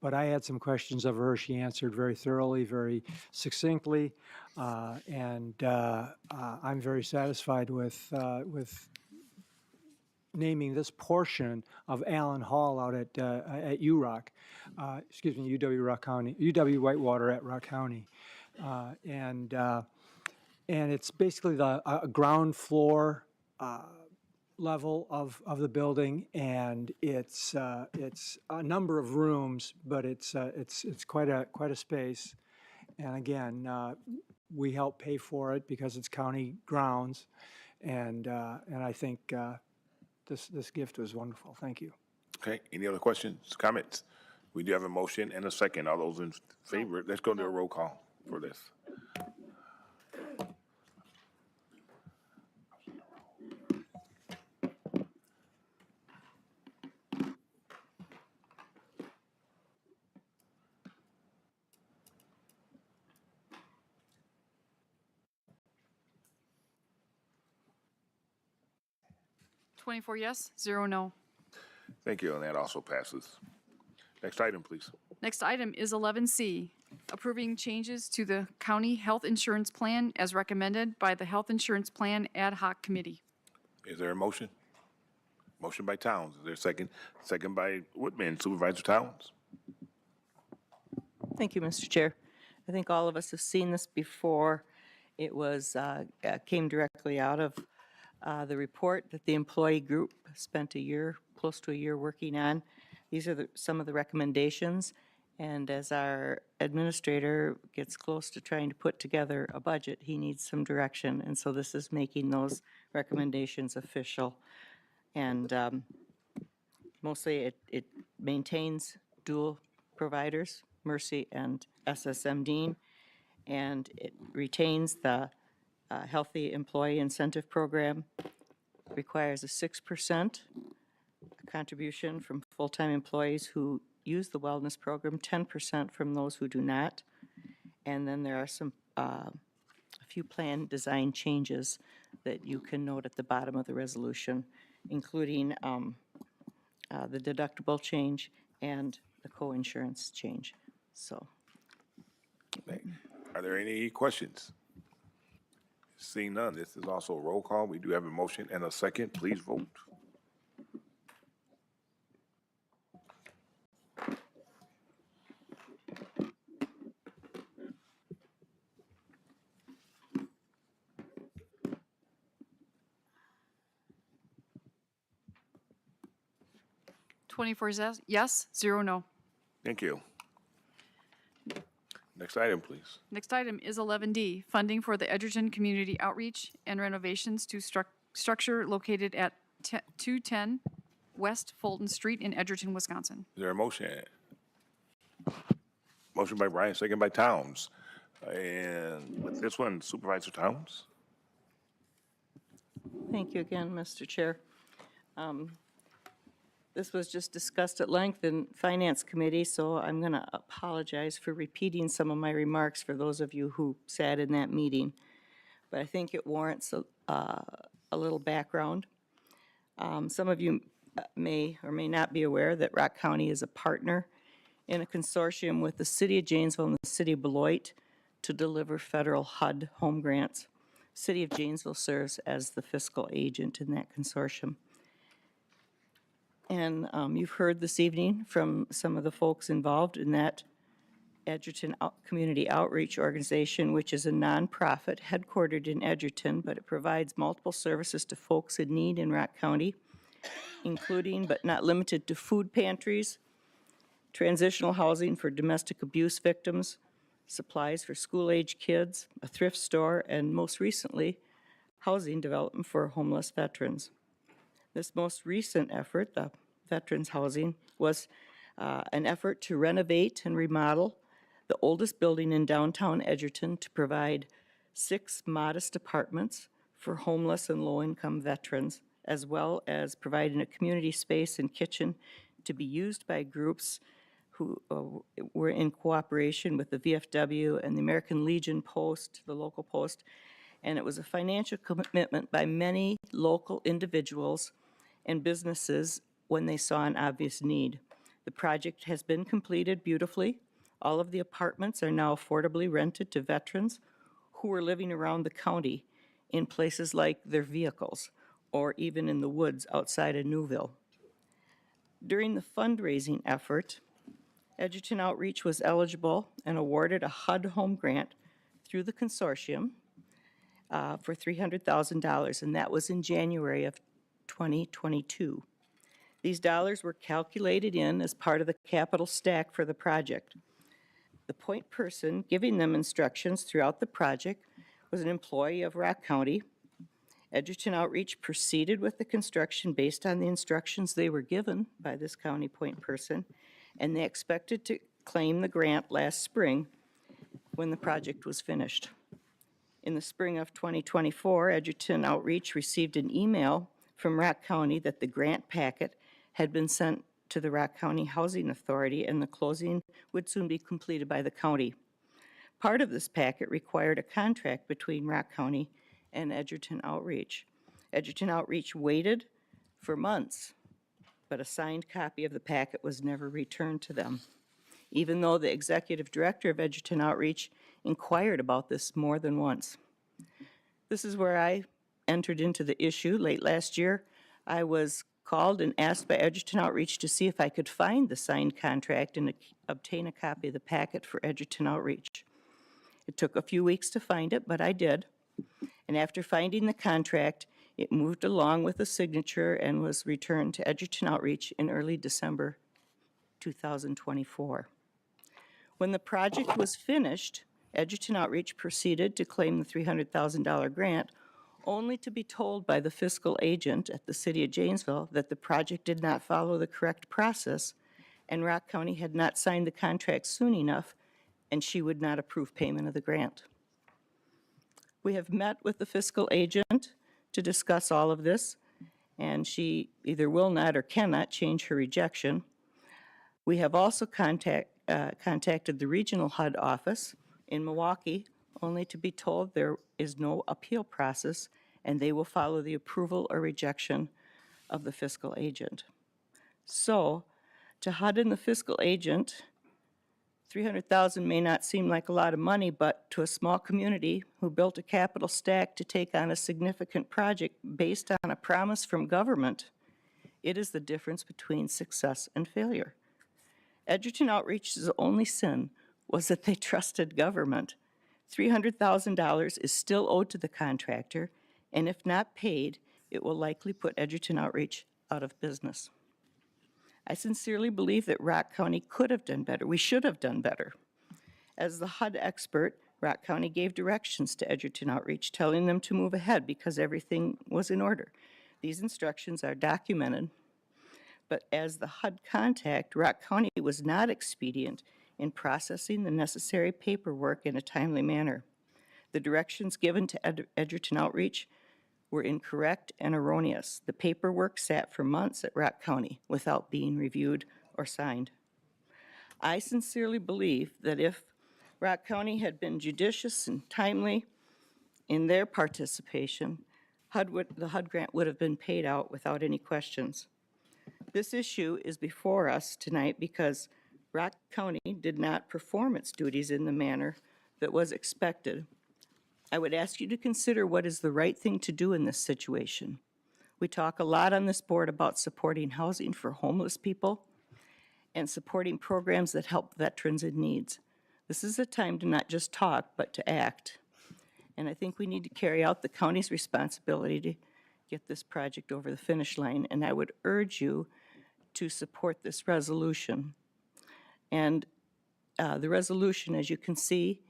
But I had some questions of her. She answered very thoroughly, very succinctly, and I'm very satisfied with naming this portion of Allen Hall out at URock, UW Rock County, UW Whitewater at Rock County, and it's basically the ground floor level of the building, and it's a number of rooms, but it's quite a space, and again, we help pay for it because it's county grounds, and I think. This gift was wonderful. Thank you. Okay, any other questions, comments? We do have a motion and a second. All those in favor, let's go to a roll call for this. Twenty-four yes, 0 no. Thank you, and that also passes. Next item, please. Next item is 11C, approving changes to the county health insurance plan as recommended by the Health Insurance Plan Ad Hoc Committee. Is there a motion? Motion by Towns. Is there a second? Second by Woodman. Supervisor Towns? Thank you, Mr. Chair. I think all of us have seen this before. It was, came directly out of the report that the employee group spent close to a year working on. These are some of the recommendations, and as our administrator gets close to trying to put together a budget, he needs some direction, and so this is making those recommendations official. And mostly it maintains dual providers, Mercy and SSM Dean, and it retains the Healthy Employee Incentive Program, requires a 6% contribution from full-time employees who use the wellness program, 10% from those who do not. And then there are a few plan design changes that you can note at the bottom of the resolution, including the deductible change and the co-insurance change. So, Are there any questions? Seeing none, this is also a roll call. We do have a motion and a second. Please vote. Twenty-four yes, 0 no. Thank you. Next item, please. Next item is 11D, funding for the Edgerton Community Outreach and renovations to structure located at 210 West Fulton Street in Edgerton, Wisconsin. Is there a motion? Motion by Brian, second by Towns. And with this one, Supervisor Towns? thank you again, Mr. Chair. This was just discussed at length in Finance Committee, so I'm going to apologize for repeating some of my remarks for those of you who sat in that meeting. But I think it warrants a little background. Some of you may or may not be aware that Rock County is a partner in a consortium with the City of Janesville and the City of Beloit to deliver federal HUD home grants. City of Janesville serves as the fiscal agent in that consortium. And you've heard this evening from some of the folks involved in that Edgerton Community Outreach Organization, which is a nonprofit headquartered in Edgerton, but it provides multiple services to folks in need in Rock County, including but not limited to food pantries, transitional housing for domestic abuse victims, supplies for school-age kids, a thrift store, and most recently, housing development for homeless veterans. This most recent effort, the Veterans Housing, was an effort to renovate and remodel the oldest building in downtown Edgerton to provide 6 modest apartments for homeless and low-income veterans, as well as providing a community space and kitchen to be used by groups who were in cooperation with the VFW and the American Legion Post, the local post, and it was a financial commitment by many local individuals and businesses when they saw an obvious need. The project has been completed beautifully. All of the apartments are now affordably rented to veterans who are living around the county in places like their vehicles or even in the woods outside of Newville. During the fundraising effort, Edgerton Outreach was eligible and awarded a HUD home grant through the consortium for $300,000, and that was in January of 2022. These dollars were calculated in as part of the capital stack for the project. The point person giving them instructions throughout the project was an employee of Rock County. Edgerton Outreach proceeded with the construction based on the instructions they were given by this county point person, and they expected to claim the grant last spring when the project was finished. In the spring of 2024, Edgerton Outreach received an email from Rock County that the grant packet had been sent to the Rock County Housing Authority and the closing would soon be completed by the county. Part of this packet required a contract between Rock County and Edgerton Outreach. Edgerton Outreach waited for months, but a signed copy of the packet was never returned to them, even though the executive director of Edgerton Outreach inquired about this more than once. This is where I entered into the issue. Late last year, I was called and asked by Edgerton Outreach to see if I could find the signed contract and obtain a copy of the packet for Edgerton Outreach. It took a few weeks to find it, but I did. And after finding the contract, it moved along with a signature and was returned to Edgerton Outreach in early December 2024. When the project was finished, Edgerton Outreach proceeded to claim the $300,000 grant, only to be told by the fiscal agent at the City of Janesville that the project did not follow the correct process and Rock County had not signed the contract soon enough and she would not approve payment of the grant. We have met with the fiscal agent to discuss all of this, and she either will not or cannot change her rejection. We have also contacted the regional HUD office in Milwaukee, only to be told there is no appeal process, and they will follow the approval or rejection of the fiscal agent. So, to HUD and the fiscal agent, $300,000 may not seem like a lot of money, but to a small community who built a capital stack to take on a significant project based on a promise from government, it is the difference between success and failure. Edgerton Outreach's only sin was that they trusted government. $300,000 is still owed to the contractor, and if not paid, it will likely put Edgerton Outreach out of business. I sincerely believe that Rock County could have done better. We should have done better. As the HUD expert, Rock County gave directions to Edgerton Outreach, telling them to move ahead because everything was in order. These instructions are documented, but as the HUD contact, Rock County was not expedient in processing the necessary paperwork in a timely manner. The directions given to Edgerton Outreach were incorrect and erroneous. The paperwork sat for months at Rock County without being reviewed or signed. I sincerely believe that if Rock County had been judicious and timely in their participation, the HUD grant would have been paid out without any questions. This issue is before us tonight because Rock County did not perform its duties in the manner that was expected. I would ask you to consider what is the right thing to do in this situation. We talk a lot on this board about supporting housing for homeless people and supporting programs that help veterans in needs. This is a time to not just talk, but to act. And I think we need to carry out the county's responsibility to get this project over the finish line. And I would urge you to support this resolution. And the resolution, as you can see,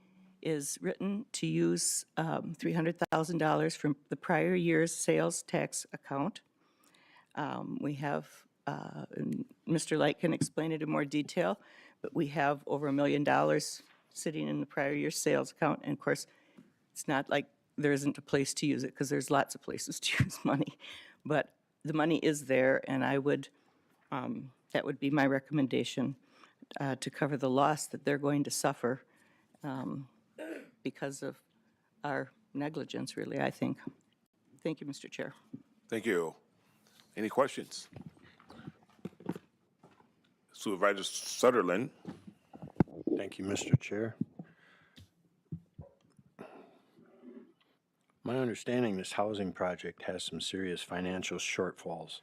is written to use $300,000 from the prior year's sales tax account. We have, and Mr. Light can explain it in more detail, but we have over $1 million sitting in the prior year's sales account. And of course, it's not like there isn't a place to use it, because there's lots of places to use money. But the money is there, and I would, that would be my recommendation to cover the loss that they're going to suffer because of our negligence, really, I think. Thank you, Mr. Chair. Thank you. Any questions? Supervisor Sutherland. Thank you, Mr. Chair. My understanding, this housing project has some serious financial shortfalls.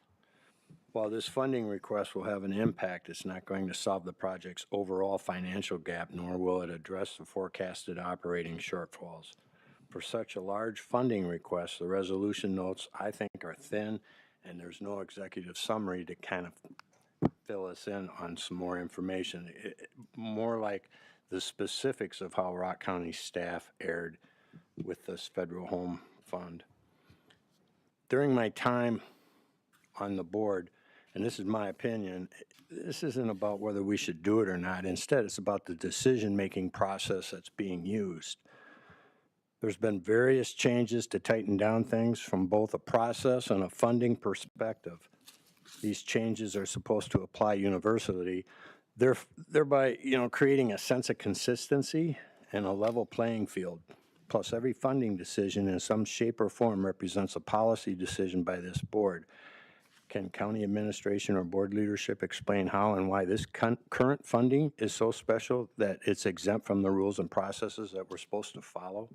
While this funding request will have an impact, it's not going to solve the project's overall financial gap, nor will it address the forecasted operating shortfalls. For such a large funding request, the resolution notes, I think, are thin, and there's no executive summary to kind of fill us in on some more information. More like the specifics of how Rock County staff erred with this federal home fund. During my time on the board, and this is my opinion, this isn't about whether we should do it or not. Instead, it's about the decision-making process that's being used. There's been various changes to tighten down things from both a process and a funding perspective. These changes are supposed to apply universally, thereby, creating a sense of consistency and a level playing field. Plus, every funding decision in some shape or form represents a policy decision by this board. Can county administration or board leadership explain how and why this current funding is so special that it's exempt from the rules and processes that we're supposed to follow?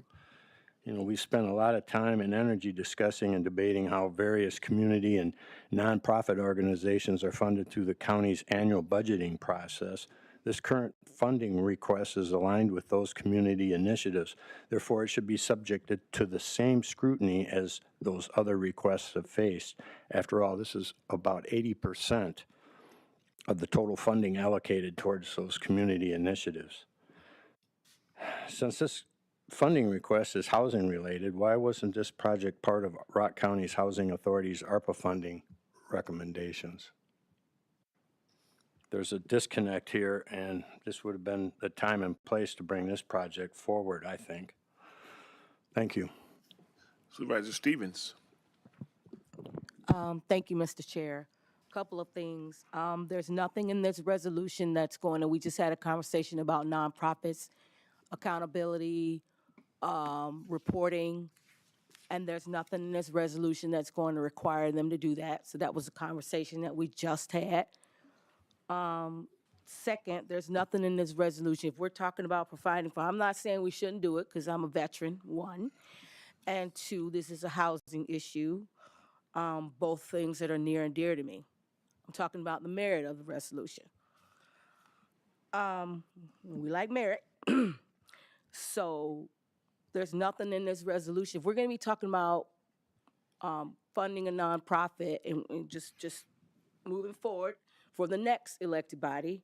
We spent a lot of time and energy discussing and debating how various community and nonprofit organizations are funded through the county's annual budgeting process. This current funding request is aligned with those community initiatives. Therefore, it should be subjected to the same scrutiny as those other requests have faced. After all, this is about 80% of the total funding allocated towards those community initiatives. Since this funding request is housing related, why wasn't this project part of Rock County's Housing Authority's ARPA funding recommendations? There's a disconnect here, and this would have been the time and place to bring this project forward, I think. Thank you. Supervisor Stevens. Thank you, Mr. Chair. Couple of things. There's nothing in this resolution that's going to, we just had a conversation about nonprofits, accountability, reporting, and there's nothing in this resolution that's going to require them to do that. So that was a conversation that we just had. Second, there's nothing in this resolution. If we're talking about providing for, I'm not saying we shouldn't do it because I'm a veteran, one. And two, this is a housing issue, both things that are near and dear to me. I'm talking about the merit of the resolution. We like merit. So there's nothing in this resolution. If we're going to be talking about funding a nonprofit and just moving forward for the next elected body,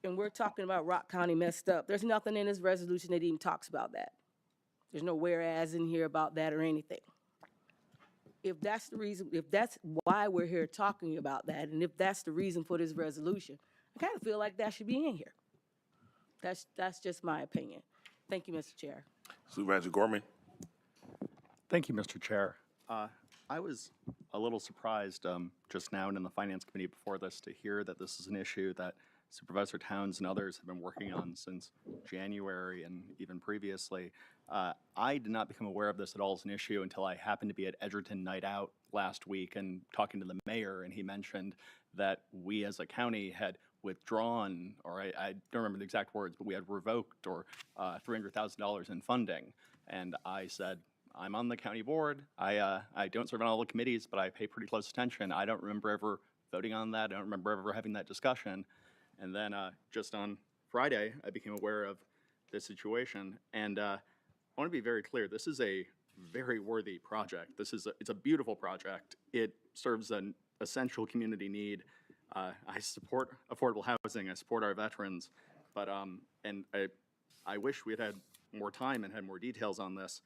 and we're talking about Rock County messed up, there's nothing in this resolution that even talks about that. There's no whereas in here about that or anything. If that's the reason, if that's why we're here talking about that, and if that's the reason for this resolution, I kind of feel like that should be in here. That's just my opinion. Thank you, Mr. Chair. Supervisor Gorman. Thank you, Mr. Chair. I was a little surprised just now and in the Finance Committee before this to hear that this is an issue that Supervisor Towns and others have been working on since January and even previously. I did not become aware of this at all as an issue until I happened to be at Edgerton Night Out last week and talking to the mayor, and he mentioned that we as a county had withdrawn, or I don't remember the exact words, but we had revoked or $300,000 in funding. And I said, I'm on the county board. I don't serve on all the committees, but I pay pretty close attention. I don't remember ever voting on that. I don't remember ever having that discussion. And then just on Friday, I became aware of this situation. And I want to be very clear. This is a very worthy project. It's a beautiful project. It serves an essential community need. I support affordable housing. I support our veterans. But and I wish we had had more time and had more details on this.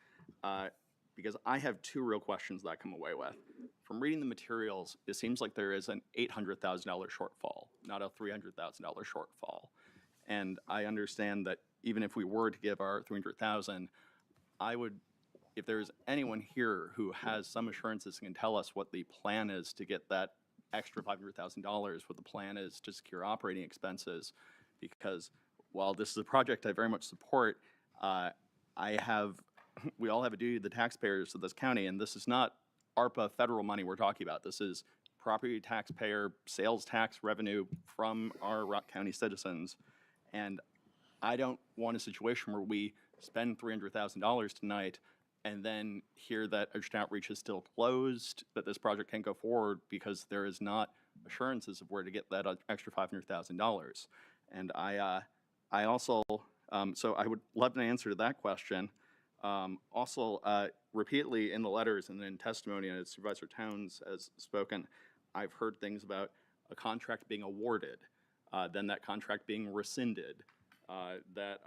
Because I have two real questions that I come away with. From reading the materials, it seems like there is an $800,000 shortfall, not a $300,000 shortfall. And I understand that even if we were to give our $300,000, I would, if there's anyone here who has some assurances and can tell us what the plan is to get that extra $500,000, what the plan is to secure operating expenses, because while this is a project I very much support, we all have a duty to the taxpayers of this county, and this is not ARPA federal money we're talking about. This is property taxpayer sales tax revenue from our Rock County citizens. And I don't want a situation where we spend $300,000 tonight and then hear that Edgerton Outreach is still closed, that this project can't go forward because there is not assurances of where to get that extra $500,000. And I also, so I would love an answer to that question. Also, repeatedly in the letters and in testimony, and as Supervisor Towns has spoken, I've heard things about a contract being awarded, then that contract being rescinded, that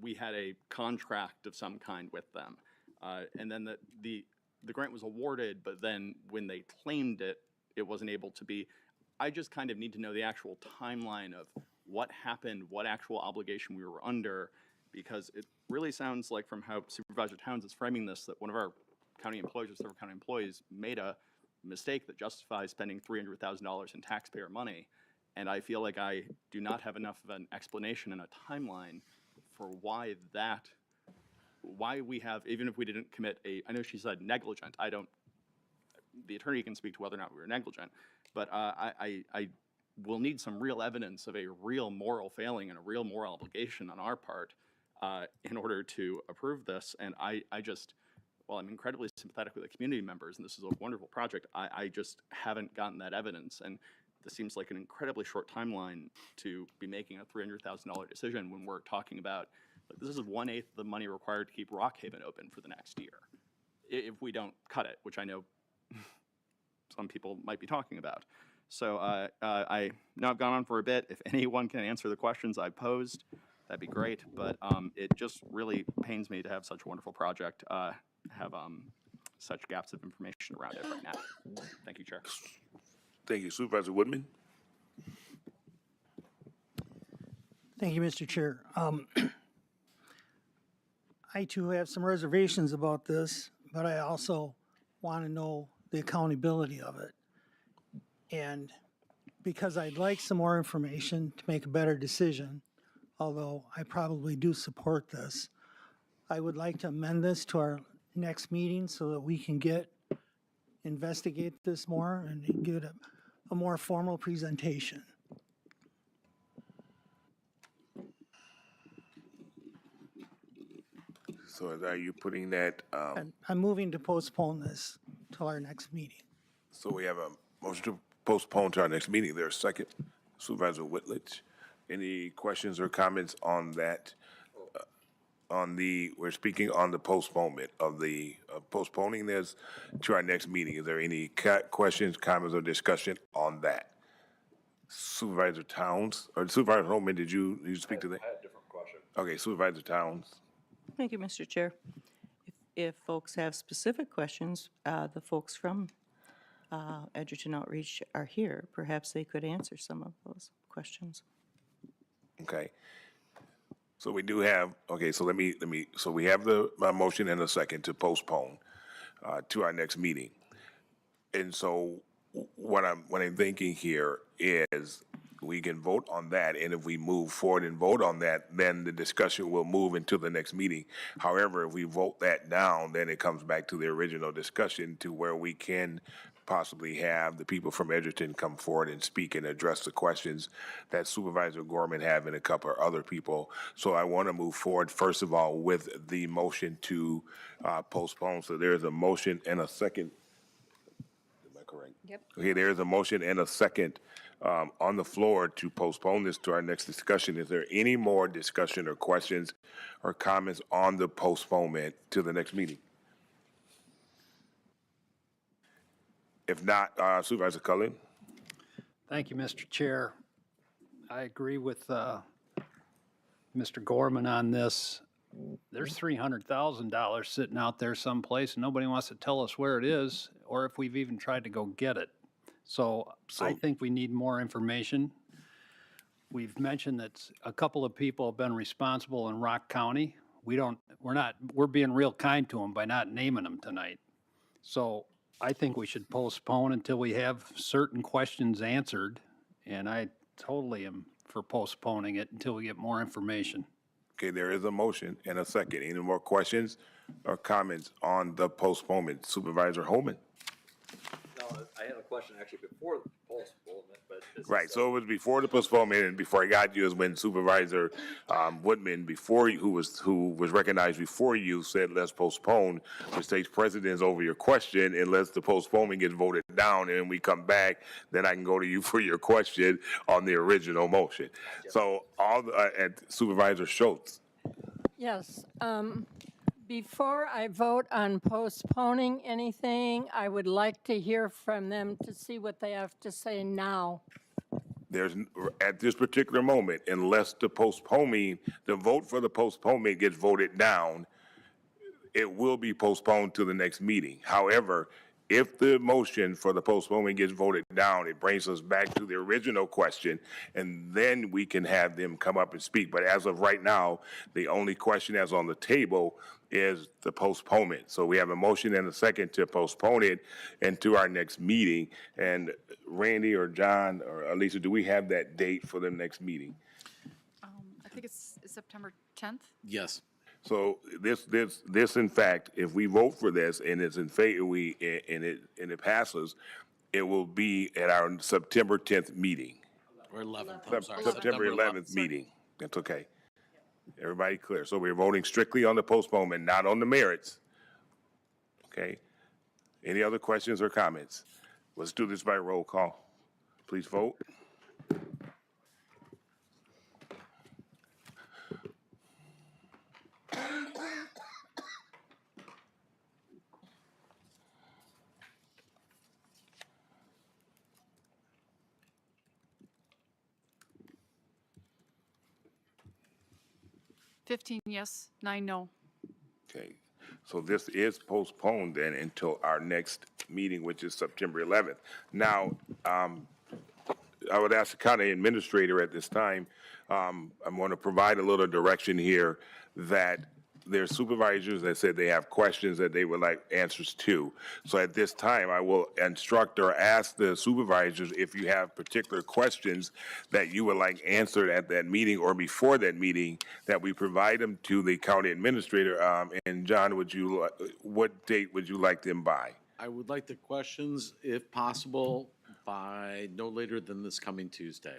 we had a contract of some kind with them, and then that the grant was awarded, but then when they claimed it, it wasn't able to be. I just kind of need to know the actual timeline of what happened, what actual obligation we were under, because it really sounds like from how Supervisor Towns is framing this, that one of our county employees or several county employees made a mistake that justifies spending $300,000 in taxpayer money. And I feel like I do not have enough of an explanation and a timeline for why we have, even if we didn't commit I know she said negligent, the attorney can speak to whether or not we were negligent, but I will need some real evidence of a real moral failing and a real moral obligation on our part in order to approve this. And I just, while I'm incredibly sympathetic with the community members, and this is a wonderful project, I just haven't gotten that evidence. And this seems like an incredibly short timeline to be making a $300,000 decision when we're talking about, like, this is 1/8 of the money required to keep Rock Haven open for the next year, if we don't cut it, which I know some people might be talking about. So I know I've gone on for a bit. If anyone can answer the questions I posed, that'd be great. But it just really pains me to have such a wonderful project have such gaps of information around it right now. Thank you, Chair. Thank you. Supervisor Woodman? Thank you, Mr. Chair. I too have some reservations about this, but I also want to know the accountability of it. And because I'd like some more information to make a better decision, although I probably do support this, I would like to amend this to our next meeting so that we can investigate this more and get a more formal presentation. So are you putting that, And I'm moving to postpone this till our next meeting. so we have a motion to postpone to our next meeting. There's a second. Supervisor Whitledge, any questions or comments on that? We're speaking on the postponement of the, postponing this to our next meeting. Is there any questions, comments, or discussion on that? Supervisor Towns, or Supervisor Holman, did you speak to that? I had a different question. Okay, Supervisor Towns. Thank you, Mr. Chair. If folks have specific questions, the folks from Edgerton Outreach are here. Perhaps they could answer some of those questions. Okay. So we do have, okay, so so we have my motion and a second to postpone to our next meeting. And so what I'm thinking here is we can vote on that, and if we move forward and vote on that, then the discussion will move into the next meeting. However, if we vote that down, then it comes back to the original discussion to where we can possibly have the people from Edgerton come forward and speak and address the questions that Supervisor Gorman have and a couple of other people. So I want to move forward, first of all, with the motion to postpone. So there's a motion and a second. Am I correct? Yep. Okay, there's a motion and a second on the floor to postpone this to our next discussion. Is there any more discussion or questions or comments on the postponement to the next meeting? If not, Supervisor Cullen? Thank you, Mr. Chair. I agree with Mr. Gorman on this. There's $300,000 sitting out there someplace, and nobody wants to tell us where it is, or if we've even tried to go get it. So I think we need more information. We've mentioned that a couple of people have been responsible in Rock County. We're being real kind to them by not naming them tonight. So I think we should postpone until we have certain questions answered, and I totally am for postponing it until we get more information. Okay, there is a motion and a second. Any more questions or comments on the postponement? Supervisor Holman? No, I had a question actually before the postponement, but. Right, so it was before the postponement, and before I got you is when Supervisor Woodman, who was recognized before you, said let's postpone, which takes precedence over your question unless the postponement gets voted down, and we come back, then I can go to you for your question on the original motion. So and Supervisor Schultz. Yes. Before I vote on postponing anything, I would like to hear from them to see what they have to say now. There's, at this particular moment, unless the vote for the postponement gets voted down, it will be postponed to the next meeting. However, if the motion for the postponement gets voted down, it brings us back to the original question, and then we can have them come up and speak. But as of right now, the only question that's on the table is the postponement. So we have a motion and a second to postpone it into our next meeting. And Randy or John or Elisa, do we have that date for the next meeting? I think it's September 10th. Yes. So this in fact, if we vote for this and it's in favor, and it passes, it will be at our September 10th meeting. Or 11th, I'm sorry. September 11th meeting. That's okay. Everybody clear? So we're voting strictly on the postponement, not on the merits. Okay? Any other questions or comments? Let's do this by roll call. Please vote. Fifteen yes, 9 no. Okay, so this is postponed then until our next meeting, which is September 11th. Now, I would ask the county administrator at this time, I'm going to provide a little direction here that there's supervisors that said they have questions that they would like answers to. So at this time, I will instruct or ask the supervisors if you have particular questions that you would like answered at that meeting or before that meeting, that we provide them to the county administrator. And John, what date would you like them by? I would like the questions, if possible, by no later than this coming Tuesday.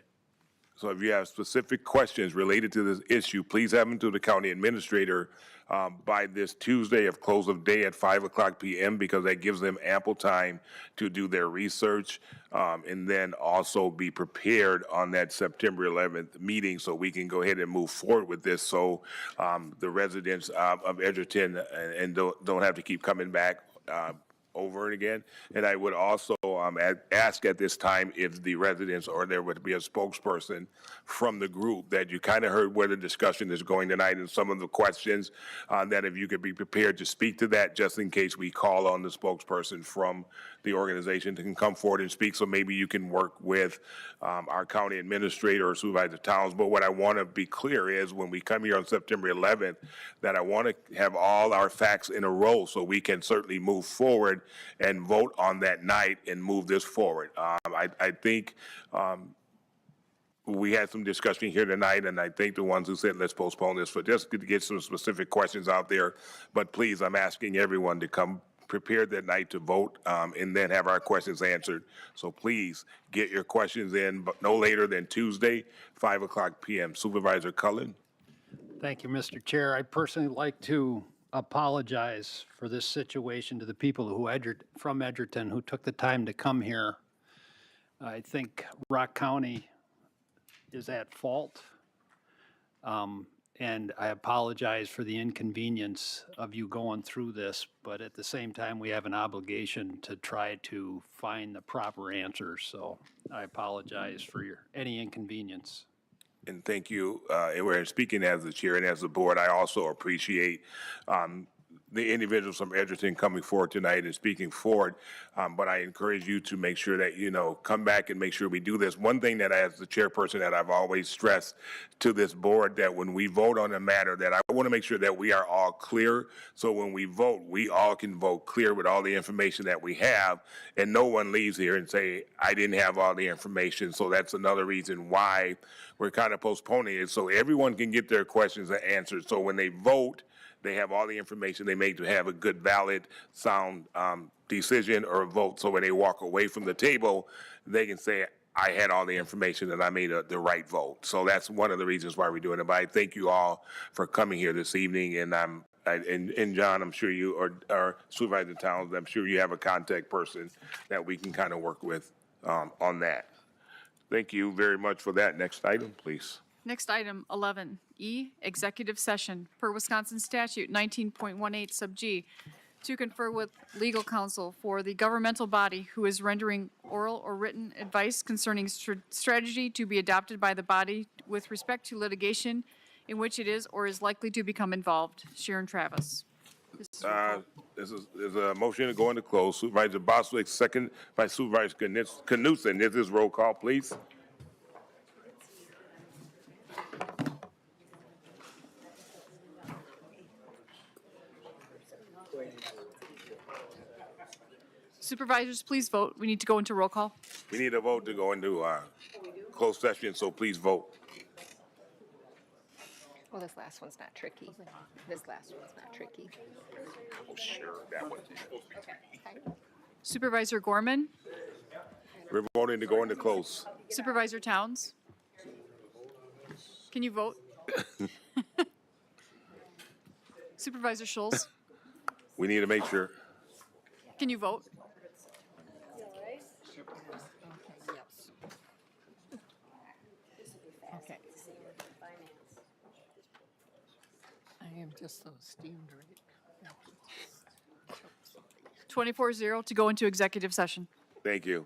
So if you have specific questions related to this issue, please have them to the county administrator by this Tuesday of close of day at 5:00 p.m. because that gives them ample time to do their research and then also be prepared on that September 11th meeting so we can go ahead and move forward with this so the residents of Edgerton and don't have to keep coming back over and again. And I would also ask at this time if the residents or there would be a spokesperson from the group that you kind of heard where the discussion is going tonight and some of the questions that if you could be prepared to speak to that just in case we call on the spokesperson from the organization to come forward and speak. So maybe you can work with our county administrator or Supervisor Towns. But what I want to be clear is when we come here on September 11th, that I want to have all our facts in a row so we can certainly move forward and vote on that night and move this forward. I think we had some discussion here tonight, and I think the ones who said let's postpone this for just to get some specific questions out there. But please, I'm asking everyone to come prepared that night to vote and then have our questions answered. So please get your questions in, but no later than Tuesday, 5 o'clock p.m. Supervisor Cullen. Thank you, Mr. Chair. I'd personally like to apologize for this situation to the people from Edgerton who took the time to come here. I think Rock County is at fault. And I apologize for the inconvenience of you going through this, but at the same time, we have an obligation to try to find the proper answers. So I apologize for any inconvenience. And thank you. And we're speaking as the chair and as the board. I also appreciate the individuals from Edgerton coming forward tonight and speaking forward. But I encourage you to make sure that, come back and make sure we do this. One thing that as the chairperson that I've always stressed to this board, that when we vote on a matter, that I want to make sure that we are all clear. So when we vote, we all can vote clear with all the information that we have, and no one leaves here and say, I didn't have all the information. So that's another reason why we're kind of postponing it, so everyone can get their questions answered. So when they vote, they have all the information they make to have a good, valid, sound decision or vote. So when they walk away from the table, they can say, I had all the information and I made the right vote. So that's one of the reasons why we're doing it. But I thank you all for coming here this evening. And and John, I'm sure you, or Supervisor Towns, I'm sure you have a contact person that we can kind of work with on that. Thank you very much for that. Next item, please. Next item, 11E, executive session per Wisconsin statute 19.18 sub G, to confer with legal counsel for the governmental body who is rendering oral or written advice concerning strategy to be adopted by the body with respect to litigation in which it is or is likely to become involved. Sharon Travis. This is a motion to go into close. Supervisor Boswick, second by Supervisor Knutson. This is roll call, please. Supervisors, please vote. We need to go into roll call. We need a vote to go into closed session, so please vote. Well, this last one's not tricky. This last one's not tricky. Oh, sure, that one. Supervisor Gorman, We're voting to go into close. Supervisor Towns. Can you vote? Supervisor Schultz, We need to make sure. can you vote? Okay. I am just so steamed right. 24-0 to go into executive session. Thank you.